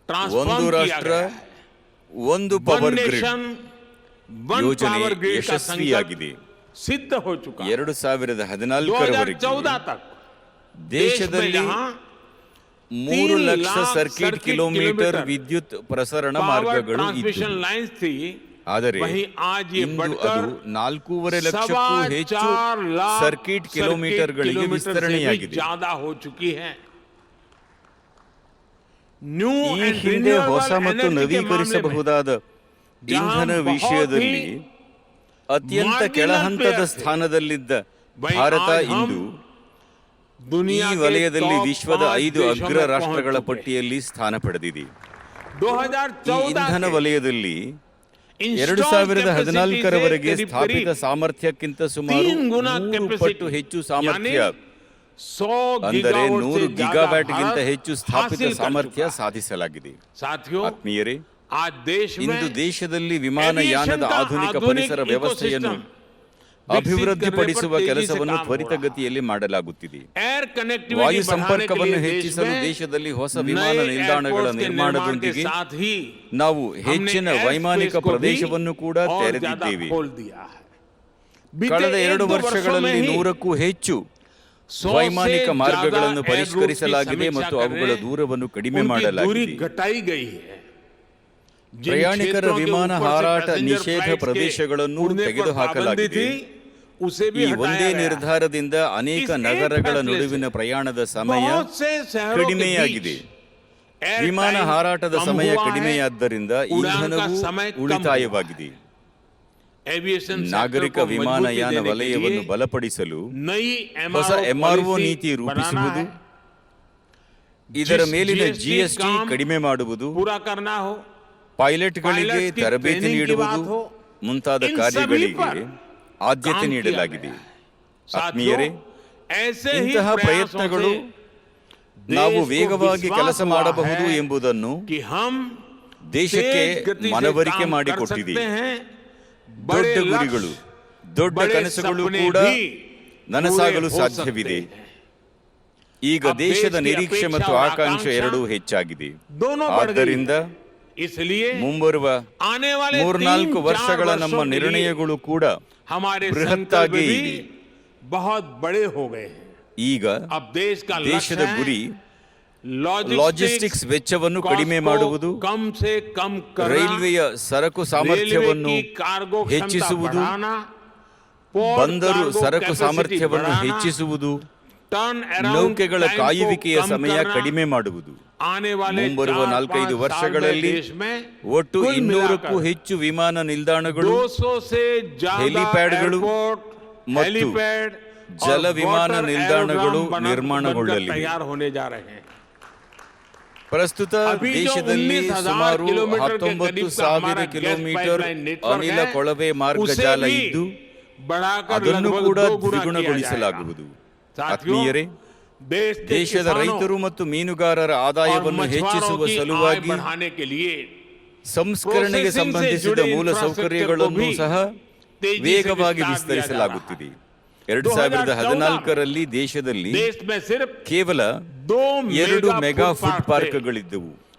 ट्रांसफॉर्म ಒಂದು किया ರಾಷ್ಟ್ರ गया है। ಒಂದು one power grid nation one ಯೋಜನೆ पावर ग्रिड का ಯಶಸ್ವಿಯಾಗಿದೆ. संकल्प सिद्ध हो चुका है। 2014ರವರೆಗೆ 2014 तक ದೇಶದಲ್ಲಿ 3 ಲಕ್ಷ ಸರ್ಕಿಟ್ ಕಿಲೋಮೀಟರ್ ವಿದ್ಯುತ್ ಪ್ರಸರಣ पावर ಮಾರ್ಗಗಳು ट्रांसमिशन ಇದ್ದವು. लाइन्स थी। ಆದರೆ वहीं आज ये ಇಂದು बढ़कर ಅದು 4.5 ಲಕ್ಷಕ್ಕೂ ಹೆಚ್ಚು 4.25 लाख ಸರ್ಕಿಟ್ ಕಿಲೋಮೀಟರ್ಗಳಿಗೆ किलोमीटर से भी ವಿಸ್ತರಣೆಯಾಗಿದೆ. ज्यादा हो चुकी है। न्यू ಈ एंड ಹಿಂದೆ ಹೊಸ रिन्यूएबल ಮತ್ತು एनर्जी के मामले में ನವೀಕರಿಸಬಹುದಾದ ಇಂಧನ जहां ವಿಷಯದಲ್ಲಿ बहुत ही ಅತ್ಯಂತ marginal ಕೆಳಹಂತದ player थे, ಸ್ಥಾನದಲ್ಲಿದ್ದ वहीं ಭಾರತ आज हम ಇಂದು ಈ दुनिया के ವಲಯದಲ್ಲಿ top ವಿಶ್ವದ 5 5 देशों ಅಗ್ರ में ರಾಷ್ಟ್ರಗಳ पहुंच चुके हैं। ಪಟ್ಟಿಯಲ್ಲಿ ಸ್ಥಾನ ಪಡೆದಿದೆ. ಈ 2014 ಇಂಧನ के ವಲಯದಲ್ಲಿ installed 2014ರವರೆಗೆ capacity से ಸ್ಥಾಪಿತ करीब ಸಾಮರ್ಥ್ಯಕ್ಕಿಂತ ಸುಮಾರು 3 गुना 3 ಪಟ್ಟು ಹೆಚ್ಚು यानी ಸಾಮರ್ಥ್ಯ 100 ಅಂದರೆ गीगावाट 100 से ಗಿಗಾವ್ಯಾಟ್ಗಿಂತ ज्यादा ಹೆಚ್ಚು ಸ್ಥಾಪಿತ हासिल कर ಸಾಮರ್ಥ್ಯ चुका है। ಸಾಧಿಸಲಾಗಿದೆ. साथियों, ಆತ್ಮೀಯರೇ, आज देश ಇಂದು में ದೇಶದಲ್ಲಿ ವಿಮಾನಯಾನದ aviation का ಆಧುನಿಕ आधुनिक ಪರಿಸರ ವ್ಯವಸ್ಥೆಯನ್ನು ecosystem ಅಭಿವೃದ್ಧಿಪಡಿಸುವ विकसित करने पर ಕೆಲಸವನ್ನು तेजी से काम हो ತ್ವರಿತಗತಿಯಲ್ಲಿ ಮಾಡಲಾಗುತ್ತಿದೆ. एयर ವಾಯು कनेक्टिविटी बढ़ाने के ಸಂಪರ್ಕವನ್ನು लिए देश ಹೆಚ್ಚಿಸಲು में ದೇಶದಲ್ಲಿ ಹೊಸ ವಿಮಾನ नए ನಿಲ್ದಾಣಗಳ एयरपोर्ट्स के निर्माण के ನಿರ್ಮಾಣದೊಂದಿಗೆ साथ ही ನಾವು हमने ಹೆಚ್ಚಿನ एयर ವೈಮಾನಿಕ स्पेस को भी ಪ್ರದೇಶವನ್ನು ಕೂಡ और ज्यादा ತೆರೆದಿದ್ದೇವೆ. खोल दिया है। बीते ಕಳೆದ 2 1-2 वर्षों ವರ್ಷಗಳಲ್ಲಿ में ही 100ಕ್ಕೂ ಹೆಚ್ಚು 100 ವೈಮಾನಿಕ से ಮಾರ್ಗಗಳನ್ನು ज्यादा एयर रूट्स की ಪರಿಷ್ಕರಿಸಲಾಗಿದೆ समीक्षा ಮತ್ತು ಅವುಗಳ करने, ದೂರವನ್ನು ಕಡಿಮೆ उनकी दूरी ಮಾಡಲಾಗಿದೆ. घटाई गई है। जिन ಪ್ರಯಾಣಿಕರ क्षेत्रों के ವಿಮಾನ ऊपर से ಹಾರಾಟ पैसेंजर ನಿಷೇಧ फ्लाइट्स के ಪ್ರದೇಶಗಳನ್ನು उड़ने पर ತೆಗೆದುಹಾಕಲಾಗಿದೆ. पाबंदी थी, उसे भी ಈ हटाया ಒಂದೇ गया है। ನಿರ್ಧಾರದಿಂದ ಅನೇಕ इस एक ನಗರಗಳ फैसले ನಡುವಿನ से ಪ್ರಯಾಣದ ಸಮಯ बहुत से शहरों के ಕಡಿಮೆಯಾಗಿದೆ. बीच एयर ವಿಮಾನ टाइम ಹಾರಾಟದ कम ಸಮಯ हुआ है, ಕಡಿಮೆಯಾದ್ದರಿಂದ उड़ान का ಇಂಧನವೂ समय कम ಉಳಿತಾಯವಾಗಿದೆ. एविएशन ನಾಗರಿಕ सेक्टर को ವಿಮಾನಯಾನ मजबूती देने ವಲಯವನ್ನು के लिए ಬಲಪಡಿಸಲು नई ಹೊಸ MRO MRO ನೀತಿ पॉलिसी बनाना ರೂಪಿಸುವುದು, है। ಇದರ जिस ಮೇಲಿನ GST ಜಿಎಸ್ಟಿ काम ಕಡಿಮೆ ಮಾಡುವುದು, पूरा करना हो, ಪೈಲಟ್ಗಳಿಗೆ pilots की ತರಬೇತಿ training की ನೀಡುವುದು बात हो, ಮುಂತಾದ इन सभी ಕಾರ್ಯಗಳಿಗೆ पर ಆದ್ಯತೆ काम किया ನೀಡಲಾಗಿದೆ. गया है। ಆತ್ಮೀಯರೇ, साथियों, ऐसे ही ಇಂತಹ प्रयासों ಪ್ರಯತ್ನಗಳು से ನಾವು देश को ವೇಗವಾಗಿ विश्वास ಕೆಲಸ हुआ ಮಾಡಬಹುದು है ಎಂಬುದನ್ನು कि हम ದೇಶಕ್ಕೆ तेज गति से ಮನವರಿಕೆ काम कर ಮಾಡಿಕೊಟ್ಟಿದೆ. सकते हैं। ದೊಡ್ಡ बड़े ಗುರಿಗಳು, लक्ष्य, ದೊಡ್ಡ बड़े ಕನಸುಗಳು सपने ಕೂಡ भी ನನಸಾಗಲು पूरे हो ಸಾಧ್ಯವಿದೆ. सकते हैं। ಈಗ अब ದೇಶದ देश की ನಿರೀಕ್ಷೆ ಮತ್ತು अपेक्षा और ಆಕಾಂಕ್ಷೆ आकांक्षा ಎರಡೂ ಹೆಚ್ಚಾಗಿದೆ. दोनों बढ़ गई ಆದ್ದರಿಂದ है। इसलिए ಮುಂಬರುವ आने वाले 3-4 3-4 ವರ್ಷಗಳ ನಮ್ಮ वर्षों के लिए ನಿರ್ಣಯಗಳು ಕೂಡ हमारे संकल्प ಬೃಹತ್ತಾಗಿ भी ಇವೆ. बहुत बड़े हो गए हैं। ಈಗ अब देश का ದೇಶದ लक्ष्य ಗುರಿ है ಲಾಜಿಸ್ಟಿಕ್ಸ್ ವೆಚ್ಚವನ್ನು ಕಡಿಮೆ ಮಾಡುವುದು, कम से कम करना, ರೈಲ್ವೆಯ ಸರಕು रेलवे ಸಾಮರ್ಥ್ಯವನ್ನು की कार्गो क्षमता ಹೆಚ್ಚಿಸುವುದು, बढ़ाना, पोर्ट ಬಂದರು कार्गो ಸರಕು कैपेसिटी ಸಾಮರ್ಥ್ಯವನ್ನು बढ़ाना, ಹೆಚ್ಚಿಸುವುದು, टर्न अराउंड ನೌಕೆಗಳ टाइम को ಕಾಯುವಿಕೆಯ कम ಸಮಯ करना, ಕಡಿಮೆ ಮಾಡುವುದು. आने वाले ಮುಂಬರುವ 4-5 4-5 ವರ್ಷಗಳಲ್ಲಿ साल में देश में ಒಟ್ಟು कुल 200ಕ್ಕೂ मिलाकर ಹೆಚ್ಚು ವಿಮಾನ ನಿಲ್ದಾಣಗಳು, 200 से ज्यादा ಹೆಲಿಪ್ಯಾಡ್ಗಳು एयरपोर्ट, ಮತ್ತು हेलीपैड ಜಲ और ವಿಮಾನ वाटर ನಿಲ್ದಾಣಗಳು एरोड्रोम ನಿರ್ಮಾಣಗೊಳ್ಳಲಿವೆ. बनकर तैयार होने जा रहे हैं। ಪ್ರಸ್ತುತ अभी जो ದೇಶದಲ್ಲಿ 19,000 ಸುಮಾರು किलोमीटर के करीब का 19,000 हमारा गैस ಕಿಲೋಮೀಟರ್ पाइपलाइन नेटवर्क ಅನಿಲ है, ಕೊಳವೆ ಮಾರ್ಗ उसे ಜಾಲ भी ಇದ್ದು बढ़ाकर ಅದನ್ನು लगभग ಕೂಡ 2 गुना किया ದ್ವಿಗುಣಗೊಳಿಸಲಾಗುವುದು. जाएगा। ಆತ್ಮೀಯರೇ, देश के ದೇಶದ किसानों ರೈತರು ಮತ್ತು ಮೀನುಗಾರರ और ಆದಾಯವನ್ನು मछुआरों ಹೆಚ್ಚಿಸುವ की आय ಸಲುವಾಗಿ बढ़ाने के लिए ಸಂಸ್ಕರಣೆಗೆ processing से ಸಂಬಂಧಿಸಿದ जुड़े ಮೂಲ infrastructure ಸೌಕರ್ಯಗಳನ್ನು को भी ಸಹ तेजी से ವೇಗವಾಗಿ विस्तार दिया ವಿಸ್ತರಿಸಲಾಗುತ್ತಿದೆ. जा 2014ರಲ್ಲಿ ದೇಶದಲ್ಲಿ देश में सिर्फ ಕೇವಲ 2 ಮೆಗಾ ಫುಡ್ ಪಾರ್ಕ್ಗಳಿದ್ದವು.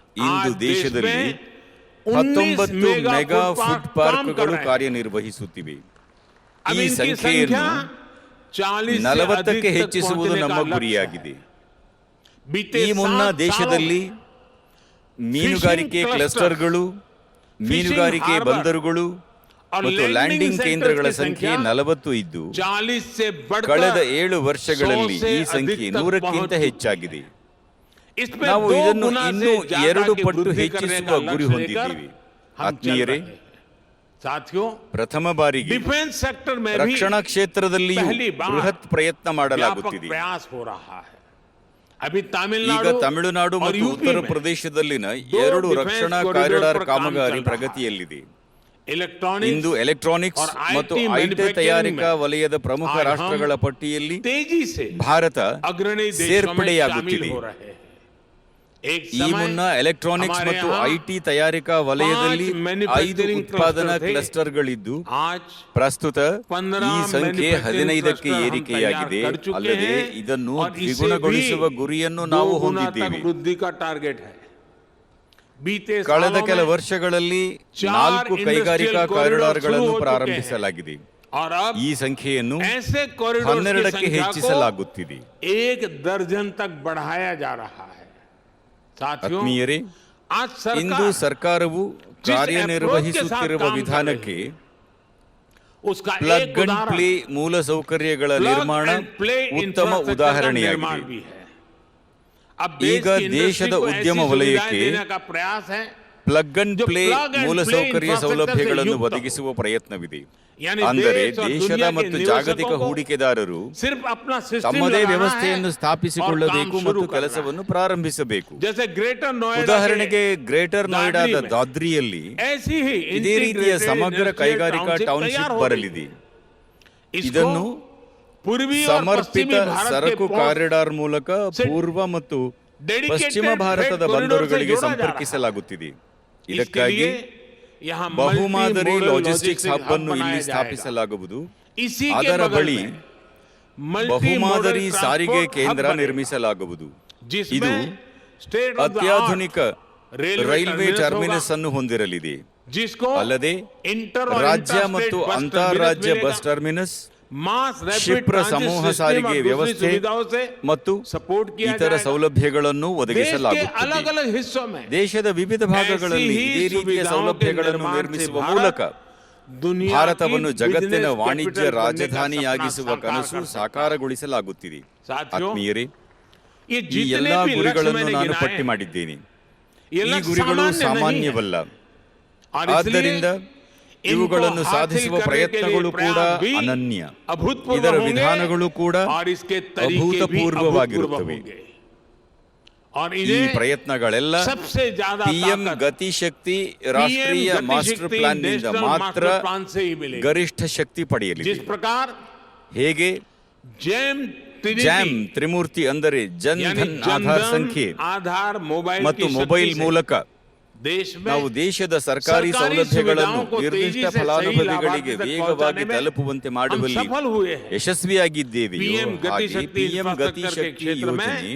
ಇಂದು ದೇಶದಲ್ಲಿ 19 ಮೆಗಾ ಫುಡ್ ಪಾರ್ಕ್ಗಳು ಕಾರ್ಯನಿರ್ವಹಿಸುತ್ತಿವೆ. ಈ ಸಂಖ್ಯೆಯನ್ನು 40ಕ್ಕೆ ಹೆಚ್ಚಿಸುವುದು ನಮ್ಮ ಗುರಿಯಾಗಿದೆ. ಈ ಮುನ್ನ ದೇಶದಲ್ಲಿ ಮೀನುಗಾರಿಕೆ ಕ್ಲಸ್ಟರ್ಗಳು, ಮೀನುಗಾರಿಕೆ ಬಂದರುಗಳು ಮತ್ತು ಲ್ಯಾಂಡಿಂಗ್ ಕೇಂದ್ರಗಳ ಸಂಖ್ಯೆ 40 ಇದ್ದು, 40 से बढ़कर ಕಳೆದ 7 ವರ್ಷಗಳಲ್ಲಿ 100 से ಈ ಸಂಖ್ಯೆ अधिक तक 100ಕ್ಕಿಂತ पहुंच ಹೆಚ್ಚಾಗಿದೆ. इसमें ನಾವು 2 ಇದನ್ನು गुना ಇನ್ನೂ से ज्यादा 2 की ಪಟ್ಟು वृद्धि करने ಹೆಚ್ಚಿಸುವ का ಗುರಿ लक्ष्य ಹೊಂದಿದ್ದೀವಿ. लेकर हम चल ಆತ್ಮೀಯರೇ, रहे हैं। साथियों, ಪ್ರಥಮ ಬಾರಿಗೆ डिफेंस सेक्टर में भी ರಕ್ಷಣಾ ಕ್ಷೇತ್ರದಲ್ಲಿಯೂ पहली बार ಬೃಹತ್ ಪ್ರಯತ್ನ व्यापक ಮಾಡಲಾಗುತ್ತಿದೆ. प्रयास हो रहा है। अभी ಈಗ तमिलनाडु ತಮಿಳುನಾಡು और ಮತ್ತು यूपी ಉತ್ತರ में ಪ್ರದೇಶದಲ್ಲಿನ 2 defense ರಕ್ಷಣಾ corridor ಕಾರಿಡಾರ್ पर काम ಕಾಮಗಾರಿ चल रहा है। ಪ್ರಗತಿಯಲ್ಲಿದೆ. इलेक्ट्रॉनिक्स ಇಂದು ಎಲೆಕ್ಟ್ರಾನಿಕ್ಸ್ और ಮತ್ತು IT ಐಟಿ मैन्युफैक्चरिंग ತಯಾರಿಕಾ में ವಲಯದ ಪ್ರಮುಖ आज हम ರಾಷ್ಟ್ರಗಳ ಪಟ್ಟಿಯಲ್ಲಿ तेजी से ಭಾರತ अग्रणी देशों में शामिल ಸೇರ್ಪಡೆಯಾಗುತ್ತಿದೆ. हो रहे हैं। एक ಈ समय ಮುನ್ನ ಎಲೆಕ್ಟ್ರಾನಿಕ್ಸ್ हमारे ಮತ್ತು यहाँ ಐಟಿ ತಯಾರಿಕಾ ವಲಯದಲ್ಲಿ 5 manufacturing 5 ಉತ್ಪಾದನಾ cluster थे। ಕ್ಲಸ್ಟರ್ಗಳಿದ್ದು, आज ಪ್ರಸ್ತುತ 15 ಈ ಸಂಖ್ಯೆ manufacturing 15ಕ್ಕೆ cluster हम ಏರಿಕೆಯಾಗಿದೆ. तैयार कर चुके ಅಲ್ಲದೆ हैं ಇದನ್ನು और इसे ದ್ವಿಗುಣಗೊಳಿಸುವ भी ಗುರಿಯನ್ನು 2 ನಾವು गुना तक ಹೊಂದಿದ್ದೇವೆ. वृद्धि का टारगेट है। बीते ಕಳೆದ सालों ಕೆಲ में ವರ್ಷಗಳಲ್ಲಿ 4 4 ಕೈಗಾರಿಕಾ industrial ಕಾರಿಡಾರ್ಗಳನ್ನು corridors ಪ್ರಾರಂಭಿಸಲಾಗಿದೆ. और अब ಈ ಸಂಖ್ಯೆಯನ್ನು ऐसे कॉरिडोर की 12ಕ್ಕೆ संख्या को ಹೆಚ್ಚಿಸಲಾಗುತ್ತಿದೆ. 1 दर्जन तक बढ़ाया जा रहा है। साथियों, ಆತ್ಮೀಯರೇ, आज ಇಂದು सरकार ಸರ್ಕಾರವು ಕಾರ್ಯನಿರ್ವಹಿಸುತ್ತಿರುವ ವಿಧಾನಕ್ಕೆ उसका ಪ್ಲಗ್ एक ಅಂಡ್ उदाहरण ಪ್ಲೇ ಮೂಲಸೌಕರ್ಯಗಳ plug ನಿರ್ಮಾಣ and play ಉತ್ತಮ infrastructure का ಉದಾಹರಣೆಯಾಗಿದೆ. निर्माण भी है। अब ಈಗ देश की ದೇಶದ इंडस्ट्री को ಉದ್ಯಮ ऐसी ವಲಯಕ್ಕೆ सुविधाएं देने का प्रयास है ಪ್ಲಗ್ ಅಂಡ್ जो ಪ್ಲೇ plug and ಮೂಲಸೌಕರ್ಯ play ಸೌಲಭ್ಯಗಳನ್ನು infrastructure से ಒದಗಿಸುವ ಪ್ರಯತ್ನವಿದೆ. यानी ಅಂದರೆ देश और ದೇಶದ दुनिया के ಮತ್ತು निवेशकों ಜಾಗತಿಕ को ಹೂಡಿಕೆದಾರರು सिर्फ अपना सिस्टम ತಮ್ಮದೇ लगाना ವ್ಯವಸ್ಥೆಯನ್ನು है ಸ್ಥಾಪಿಸಿಕೊಳ್ಳಬೇಕು और काम ಮತ್ತು शुरू करना ಕೆಲಸವನ್ನು ಪ್ರಾರಂಭಿಸಬೇಕು. है। जैसे ग्रेटर नोएडा ಉದಾಹರಣೆಗೆ ಗ್ರೇಟರ್ ನೋಯ್ಡಾದ दादरी में ದಾದ್ರಿಯಲ್ಲಿ ऐसी ही ಇದೇ ರೀತಿಯ integrated ಸಮಗ್ರ industrial ಕೈಗಾರಿಕಾ township तैयार ಟೌನ್ಶಿಪ್ हो ಬರಲಿದೆ. गई। इसको ಇದನ್ನು पूर्वी और ಸಮರ್ಪಿತ पश्चिमी भारत के ಸರಕು पोर्ट ಕಾರಿಡಾರ್ ಮೂಲಕ से ಪೂರ್ವ ಮತ್ತು dedicated ಪಶ್ಚಿಮ ಭಾರತದ freight corridor ಬಂದರುಗಳಿಗೆ से जोड़ा जा रहा है। ಸಂಪರ್ಕಿಸಲಾಗುತ್ತಿದೆ. इसके ಇದಕ್ಕಾಗಿ लिए यहाँ ಬಹುಮಾದರಿ multi-modal ಲಾಜಿಸ್ಟಿಕ್ಸ್ logistics ಹಬ್ ಅನ್ನು hub ಇಲ್ಲಿ बनाया जाएगा। ಸ್ಥಾಪಿಸಲಾಗುವುದು. इसी के ಅದರ बगल ಬಳಿ में multi-modal ಬಹುಮಾದರಿ transport ಸಾರಿಗೆ hub ಕೇಂದ್ರ बनेगा, ನಿರ್ಮಿಸಲಾಗುವುದು. ಇದು जिसमें state of the art ಅತ್ಯಾಧುನಿಕ railway ರೈಲ್ವೆ terminus ಟರ್ಮಿನಸ್ होगा, ಅನ್ನು ಹೊಂದಿರಲಿದೆ. जिसको ಅಲ್ಲದೆ इंटर और ರಾಜ್ಯ interstate ಮತ್ತು bus ಅಂತಾರಾಜ್ಯ terminus ಬಸ್ मिलेगा। ಟರ್ಮಿನಸ್, मास रैपिड ಕ್ಷಿಪ್ರ ट्रांजिट ಸಮೂಹ सिस्टम ಸಾರಿಗೆ और दूसरी ವ್ಯವಸ್ಥೆ सुविधाओं से ಮತ್ತು सपोर्ट किया ಇತರ जाएगा। ಸೌಲಭ್ಯಗಳನ್ನು देश के ಒದಗಿಸಲಾಗುತ್ತದೆ. अलग अलग हिस्सों में ದೇಶದ ವಿವಿಧ ಭಾಗಗಳಲ್ಲಿ ऐसी ही ಇದೇ ರೀತಿಯ सुविधाओं के ಸೌಲಭ್ಯಗಳನ್ನು निर्माण से ನಿರ್ಮಿಸುವ भारत ಮೂಲಕ दुनिया ಭಾರತವನ್ನು की ಜಗತ್ತಿನ business ವಾಣಿಜ್ಯ capital बनने का ರಾಜಧಾನಿಯಾಗಿಸುವ सपना ಕನಸು साकार कर सकता है। ಸಾಕಾರಗೊಳಿಸಲಾಗುತ್ತಿದೆ. साथियों, ಆತ್ಮೀಯರೇ, ये ಈ जितने ಎಲ್ಲಾ भी लक्ष्य ಗುರಿಗಳನ್ನು मैंने ನಾನು गिनाए ಪಟ್ಟಿ हैं, ಮಾಡಿದ್ದೇನೆ. ये ಈ लक्ष्य ಗುರಿಗಳು सामान्य नहीं है। ಸಾಮಾನ್ಯವಲ್ಲ. और ಆದ್ದರಿಂದ इसलिए ಇವುಗಳನ್ನು इनको ಸಾಧಿಸುವ हासिल करने के लिए ಪ್ರಯತ್ನಗಳು ಕೂಡ प्रयास भी ಅನನ್ಯ. अभूतपूर्व ಇದರ होंगे ವಿಧಾನಗಳು ಕೂಡ और इसके तरीके भी ಅಭೂತಪೂರ್ವವಾಗಿರುತ್ತವೆ. अभूतपूर्व होंगे। और ಈ इन्हें ಪ್ರಯತ್ನಗಳೆಲ್ಲ सबसे ज्यादा ಪಿಎಂ ताकत ಗತಿಶಕ್ತಿ ರಾಷ್ಟ್ರೀಯ PM ಮಾಸ್ಟರ್ गतिशक्ति ಪ್ಲಾನ್ ನಿಂದ नेशनल ಮಾತ್ರ मास्टर प्लान से ही मिलेगी। ಗರಿಷ್ಠ ಶಕ್ತಿ ಪಡೆಯಲಿದೆ. जिस प्रकार ಹೇಗೆ जैम ಜಾಮ್ ತ್ರಿಮೂರ್ತಿ ಅಂದರೆ ಜನ್ ಧನ್ ಆಧಾರ್ ಸಂಖ್ಯೆ आधार मोबाइल ಮತ್ತು की ಮೊಬೈಲ್ शक्ति से ಮೂಲಕ देश में ನಾವು ದೇಶದ ಸರ್ಕಾರಿ ಸೌಲಭ್ಯಗಳನ್ನು ಸುವಿಧಾओं को ನಿರ್ದಿಷ್ಟ तेजी से ಫಲಾನುಭವಿಗಳಿಗೆ सही ವೇಗವಾಗಿ लाभार्थी तक ತಲುಪುವಂತೆ हम ಮಾಡುವಲ್ಲಿ सफल हुए हैं। ಯಶಸ್ವಿಯಾಗಿದ್ದೇವೆಯೋ पीएम गति ಹಾಗೆ शक्ति ಪಿಎಂ ಗತಿ इंफ्रास्ट्रक्चर के ಶಕ್ತಿ क्षेत्र में ಯೋಜನೆ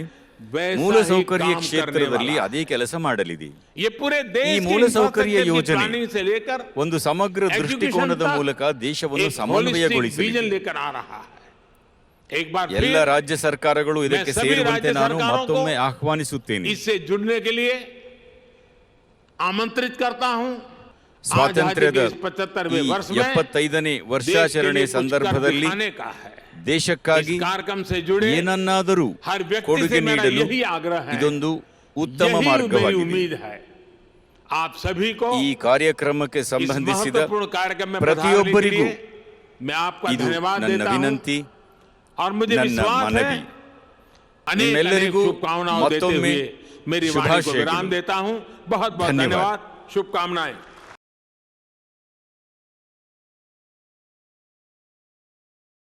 वैसा ಮೂಲಸೌಕರ್ಯ ही काम ಕ್ಷೇತ್ರದಲ್ಲಿ करने वाला ಅದೇ ಕೆಲಸ ಮಾಡಲಿದೆ. ये पूरे ಈ देश की ಮೂಲಸೌಕರ್ಯ इंफ्रास्ट्रक्चर की ಯೋಜನೆ प्लानिंग से लेकर ಒಂದು ಸಮಗ್ರ ದೃಷ್ಟಿಕೋನದ ಮೂಲಕ ದೇಶವನ್ನು एक होलिस्टिक ಸಮನ್ವಯಗೊಳಿಸಲಿದೆ. विजन लेकर आ रहा है। एक बार ಎಲ್ಲ फिर ರಾಜ್ಯ ಸರ್ಕಾರಗಳು ಇದಕ್ಕೆ सभी ಸೇರುವಂತೆ राज्य ನಾನು सरकारों को ಮತ್ತೊಮ್ಮೆ ಆಹ್ವಾನಿಸುತ್ತೇನೆ. इससे जुड़ने के लिए आमंत्रित करता हूं। ಸ್ವಾತಂತ್ರ್ಯದ आजादी के इस 75वें ಈ वर्ष में 75ನೇ देश के ವರ್ಷಾಚರಣೆ लिए कुछ कर ಸಂದರ್ಭದಲ್ಲಿ दिखाने का है। ದೇಶಕ್ಕಾಗಿ इस कार्यक्रम से जुड़े ಏನನ್ನಾದರೂ हर व्यक्ति ಕೊಡುಗೆ से मेरा ನೀಡಲು यही आग्रह है। ಇದೊಂದು ಉತ್ತಮ यही मेरी ಮಾರ್ಗವಾಗಿದೆ. उम्मीद है आप सभी को ಈ ಕಾರ್ಯಕ್ರಮಕ್ಕೆ इस ಸಂಬಂಧಿಸಿದ महत्वपूर्ण कार्यक्रम में ಪ್ರತಿಯೊಬ್ಬರಿಗೂ पधारने के लिए मैं आपका ಇದು धन्यवाद ನನ್ನ देता हूं ವಿನಂತಿ, और मुझे ನನ್ನ विश्वास है ಮನವಿ. अनेक ನಿಮ್ಮೆಲ್ಲರಿಗೂ शुभकामनाओं देते ಮತ್ತೊಮ್ಮೆ हुए मेरी वाणी को ಶುಭಾಶಯಗಳು. विराम देता हूं। बहुत बहुत ಧನ್ಯವಾದ. धन्यवाद, शुभकामनाएं।